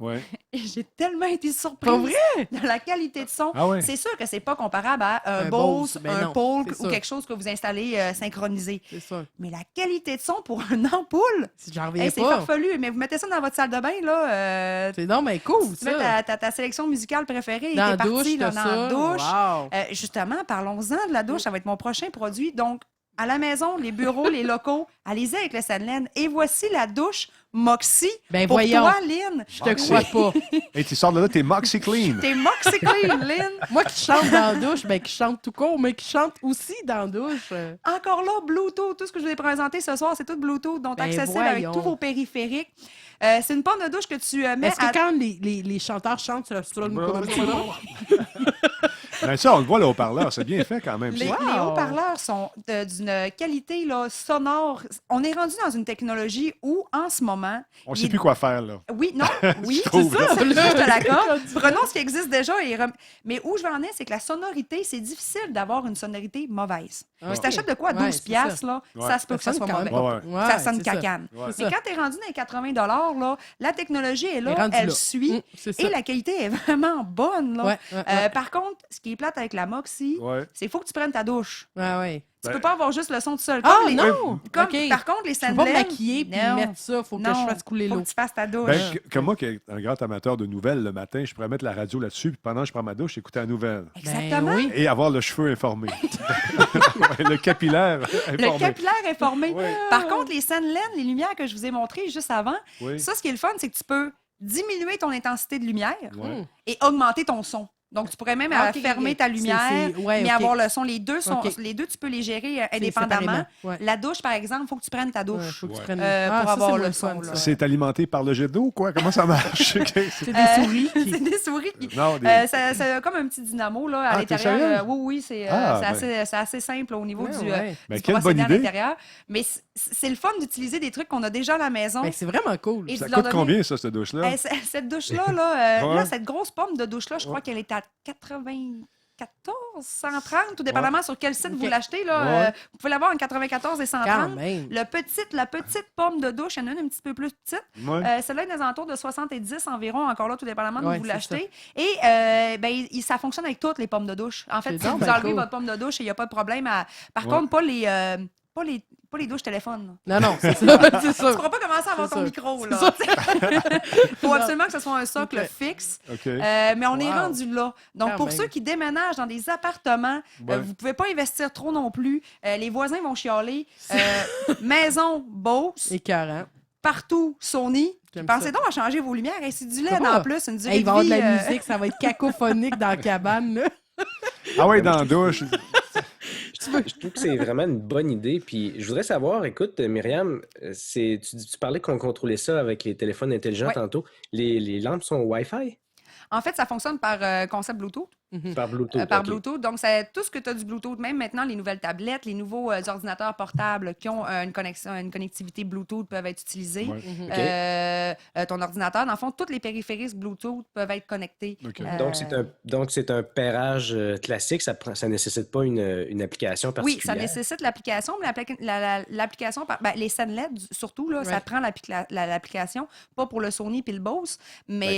Et j'ai tellement été surprise de la qualité de son. C'est sûr que c'est pas comparable à un Bose, un Polk ou quelque chose que vous installez synchronisé. C'est sûr. Mais la qualité de son pour une ampoule, c'est farfelu. Mais vous mettez ça dans votre salle de bain, là. C'est non, mais cool, tu mets ta sélection musicale préférée. Dans la douche, dans la douche. Wow. Justement, parlons-en de la douche. Ça va être mon prochain produit. Donc, à la maison, les bureaux, les locaux, allez-y avec le SenLED. Et voici la douche Moxie pour toi, Lynn. Je te crois pas. Et tu sors de là, t'es Moxie Clean. T'es Moxie Clean, Lynn. Moi qui chante dans la douche, qui chante tout court, mais qui chante aussi dans la douche. Encore là, Bluetooth. Tout ce que je vous ai présenté ce soir, c'est tout Bluetooth, donc accessible avec tous vos périphériques. C'est une pompe de douche que tu mets... Est-ce que quand les chanteurs chantent sur le Ben ça, on le voit, le haut-parleur. C'est bien fait quand même. Les haut-parleurs sont d'une qualité là, sonore. On est rendu dans une technologie où, en ce moment... On ne sait plus quoi faire, là. Oui, c'est ça. Je te l'accorde. Prenons ce qui existe déjà. Mais où je veux en aller, c'est que la sonorité, c'est difficile d'avoir une sonorité mauvaise. Si tu achètes de quoi à 12 $, là, ça se peut que ça soit mauvais. Ça sonne cacane. Mais quand tu es rendu dans les 80 $, là, la technologie est là, elle suit. Et la qualité est vraiment bonne. Là. Par contre, ce qui est plate avec la Moxie, c'est qu'il faut que tu prennes ta douche. Tu peux pas avoir juste le son tout seul. Par contre, les SenLED... Tu peux pas me maquiller puis mettre ça. Il faut que je fasse couler l'eau. Faut que tu fasses ta douche. Comme moi, qui est un grand amateur de nouvelles, le matin, je pourrais mettre la radio là-dessus, puis pendant que je prends ma douche, écouter la nouvelle. Exactement. Et avoir le cheveu informé. Le capillaire informé. Le capillaire informé. Par contre, les SenLED, les lumières que je vous ai montrées juste avant, ça, ce qui est le fun, c'est que tu peux diminuer ton intensité de lumière et augmenter ton son. Donc, tu pourrais même fermer ta ok. lumière, Ouais, mais ok. avoir le son. Les deux, Ok. tu peux les gérer indépendamment. séparément, ouais. La douche, par exemple, il faut que tu prennes ta douche Faut que tu Ouais. prennes... pour ça, avoir c'est le moins son. fun, là. ça. C'est alimenté par le jet d'eau, quoi? Comment ça marche? C'est des souris. C'est des souris qui... Non, des... c'est comme un petit dynamo là, à Ah, t'es l'intérieur. sérieux? Oui, c'est c'est assez simple au niveau Ouais, du, ouais. Ben, du quelle procédé bonne à idée. l'intérieur. Mais c'est le fun d'utiliser des trucs qu'on a déjà à la maison. Ben, c'est vraiment cool. Et Ça de leur coûte donner- combien, ça, cette douche-là? Cette douche-là, là, Ouais. là, cette grosse pomme de douche-là, je crois qu'elle est à 94, 130, tout dépendamment sur quel site vous l'achetez. Là, Ouais. vous pouvez l'avoir en 94 et 130. Quand même. La petite pomme de douche, il y en a une petit peu plus petite. Ouais. Celle-là est des alentours de 70 environ, encore là, tout dépendamment d'où Ouais, vous c'est l'achetez. Et ça fonctionne avec toutes les pommes de douche. En fait, C'est si donc vous bien enlevez cool. votre pomme de douche, il n'y a pas de problème. Par Ouais. contre, pas les douches téléphone. là. Non, c'est ça. C'est Tu ne ça. pourras pas commencer à avoir C'est ton ça. micro. C'est Il faut absolument que ce soit un socle Ok. fixe. OK. Mais on est Wow. rendu là. Donc, Quand pour même. ceux qui déménagent dans des appartements, Ouais. vous ne pouvez pas investir trop non plus. Les voisins vont chialer. Maison Bose, Écœurant. partout Sony. J'aime Pensez ça. donc à changer vos lumières. Et c'est du LED Ça va. en plus, une durée Hey, il va y de avoir de vie. la musique, ça va être cacophonique dans la cabane. Là. Ah ouais, dans la douche. Je trouve que c'est vraiment une bonne idée. Puis je voudrais savoir, écoute, Myriam, tu parlais qu'on contrôlait ça avec les téléphones intelligents Ouais. tantôt. Les lampes sont Wi-Fi En fait, ça fonctionne par concept Bluetooth. par Bluetooth? Par OK. Bluetooth. Donc, c'est tout ce que tu as du Bluetooth. Même maintenant, les nouvelles tablettes, les nouveaux ordinateurs portables qui ont une connectivité Bluetooth peuvent être utilisés. Ouais. Ton ordinateur, dans le fond, tous les périphériques Bluetooth peuvent être connectés. OK. Donc, c'est un pairage classique. Ça nécessite pas une application Oui, particulière. ça nécessite l'application, mais l'application, les scènes LED, surtout, là, ça Ouais. prend l'application, pas pour le Sony puis le Bose, mais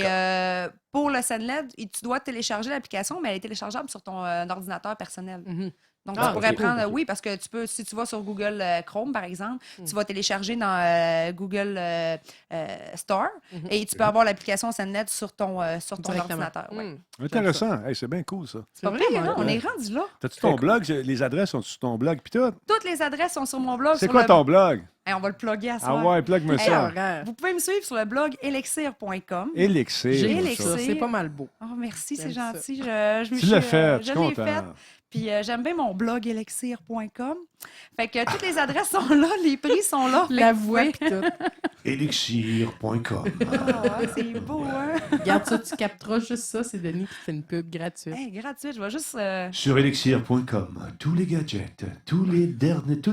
pour le scène LED, tu dois télécharger l'application, mais elle est téléchargeable sur ton ordinateur personnel. Mhm. Donc, Ah, tu pourrais ok, prendre, ok. oui, parce que si tu vas sur Google Chrome, par exemple, tu vas télécharger dans Google Store et tu peux avoir l'application SendNet sur ton Directement. ordinateur. Ouais. Intéressant. Hey, c'est bien cool, ça. C'est Pas pire, vraiment hein? On cool. est rendu là. T'as-tu ton blog? Les adresses sont sur ton blog? Puis tout? Toutes les adresses sont sur mon blog. C'est sur quoi le- ton blog? Hey, on va le plugger à Ah soir. ouais, plug-me Hey, ça. Écœurant. Vous pouvez me suivre sur le blog elixir.com. Elixir. J'aime Elixir. ça. C'est pas mal beau. Oh, merci, c'est J'aime ça. gentil. Je me Tu l'as suis, fait, je je suis l'ai content. fait. Puis j'aime bien mon blog elixir.com. Fait que toutes les adresses sont là, les prix sont là. Fait que La vous voix pouvez- pis tout. Elixir.com. Ah, c'est beau, hein? Regarde ça, tu capteras juste ça. C'est Denis qui fait une pub gratuite. Hey, gratuit, je vais juste. Sur Elixir.com, tous les gadgets, toutes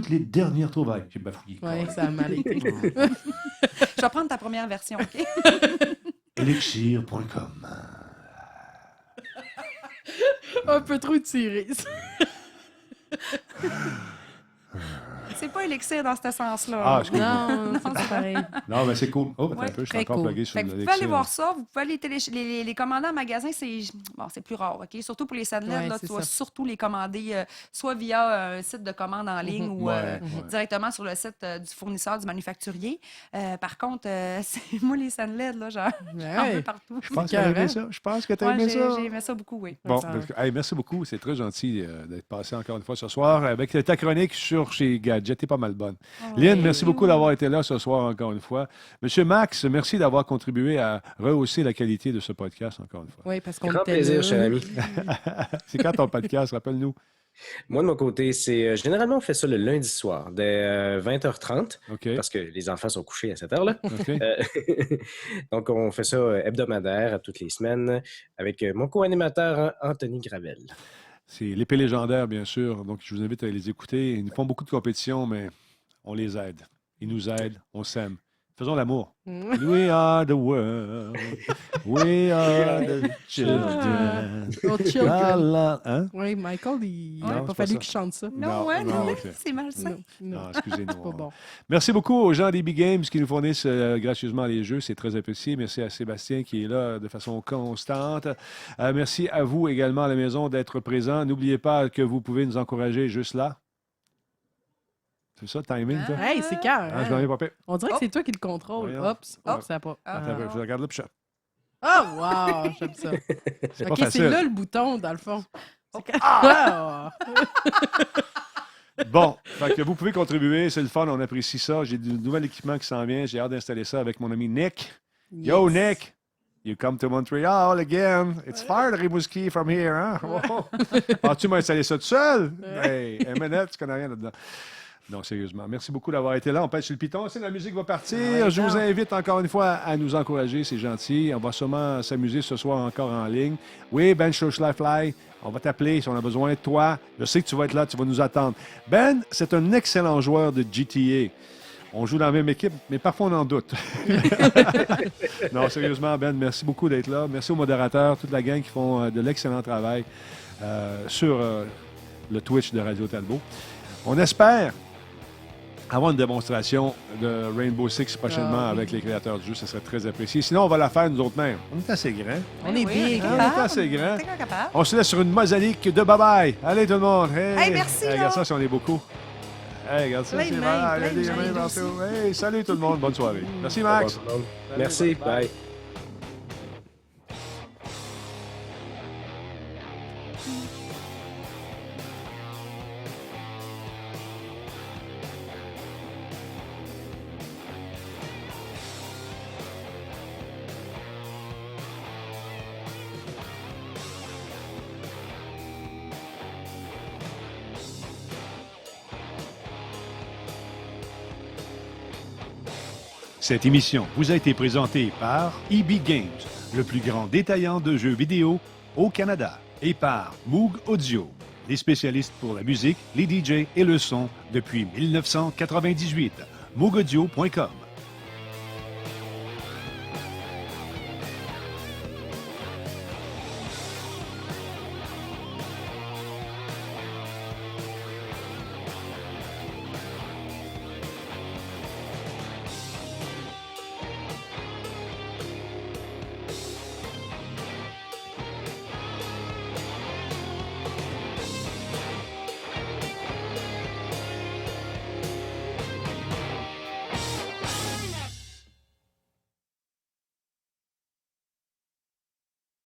les dernières trouvailles. J'ai bafouillé. Ouais, ça a mal été. Je vais prendre ta première version, OK? Elixir.com. Un peu trop tiré. C'est pas élixir dans ce sens-là. Ah, excuse-moi. Non, c'est pas pareil. Non, mais c'est cool. Oh, attends Ouais, un peu, je suis très encore cool. plugué sur Fait que vous pouvez l'Elixir. aller voir ça, vous pouvez aller les commander en magasin, c'est plus rare, OK? Surtout pour les SendNet, Ouais, là, c'est tu vas ça. surtout les commander soit via un site de commande en ligne ou Ouais, ouais. directement sur le site du fournisseur, du manufacturier. Par contre, moi, les SendNet, là, j'en Ouais. veux partout. Je pense que t'as aimé ça. Je pense que t'as Ouais, aimé ça. j'ai aimé ça beaucoup, oui. Bon, Ça- hey, merci beaucoup. C'est très gentil d'être passé encore une fois ce soir avec ta chronique sur chez Gadget. T'es pas mal bonne. Lynn, merci beaucoup d'avoir été là ce soir encore une fois. Monsieur Max, merci d'avoir contribué à rehausser la qualité de ce podcast encore une fois. Oui, parce qu'on Grand était plaisir, là. cher ami. C'est quand ton podcast? Rappelle-nous. Moi, de mon côté, c'est généralement, on fait ça le lundi soir, dès 20h30, OK. parce que les enfants sont couchés à cette heure-là. OK. Donc, on fait ça hebdomadaire, toutes les semaines, avec mon co-animateur Anthony Gravel. C'est l'épée légendaire, bien sûr. Donc, je vous invite à les écouter. Ils nous font beaucoup de compétitions, mais on les aide. Ils nous aident. On s'aime. Faisons l'amour. We are the world. We are the children. Oh, La, children. la. Hein? Oui, Michael, il Non, n'a c'est pas pas fallu ça. qu'il chante ça. Non, Non, ouais, non, non, ok. c'est malsain. Non, non, Non, excusez-nous. c'est pas bon. Merci beaucoup aux gens d'EB Games qui nous fournissent gracieusement les jeux. C'est très apprécié. Merci à Sébastien qui est là de façon constante. Merci à vous également à la maison d'être présent. N'oubliez pas que vous pouvez nous encourager juste là. C'est ça, timing, toi? Hey, c'est cœur. Ah, je n'en ai pas fait. On dirait que c'est toi qui le contrôle. Voyons. Oups, Ouais. ça a pas. Attends, un peu, je regarde là, puis Oh, wow, j'aime ça. c'est OK, pas c'est facile. là le bouton, dans le fond. Ah! Bon, fait que vous pouvez contribuer, c'est le fun, on apprécie ça. J'ai du nouvel équipement qui s'en vient, j'ai hâte d'installer ça avec mon ami Nick. Yo, Yes. Nick! You come to Montreal again. It's far de Rimouski from here, hein? Oh. Tu m'as installé ça tout seul? Hey, Emenet, tu connais rien là-dedans. Non, sérieusement. Merci beaucoup d'avoir été là. On pèse sur le piton. La musique va partir. Je vous invite encore une fois à nous encourager. C'est gentil. On va sûrement s'amuser ce soir encore en ligne. Oui, Ben Fly, on va t'appeler si on a besoin de toi. Je sais que tu vas être là. Tu vas nous attendre. Ben, c'est un excellent joueur de GTA. On joue dans la même équipe, mais parfois on en doute. Non, sérieusement, Ben, merci beaucoup d'être là. Merci aux modérateurs, toute la gang qui font de l'excellent travail sur le Twitch de Radio Talbot. On espère avoir une démonstration de Rainbow Six prochainement avec les créateurs du jeu. Ça serait très apprécié. Sinon, on va la faire nous autres mêmes. On est assez grands. On est bien. On est assez grands. On se laisse sur une mosaïque de bye-bye. Allez, tout le monde. Hey, merci. Regarde ça, si on est beaucoup. Hey, regarde ça, c'est mal. Il y a des mains partout. Hey, salut tout le monde. Bonne soirée. Merci, Max. Merci. Bye. Cette émission vous a été présentée par EB Games, le plus grand détaillant de jeux vidéo au Canada, et par Moog Audio, les spécialistes pour la musique, les DJ et le son depuis 1998. moogaudio.com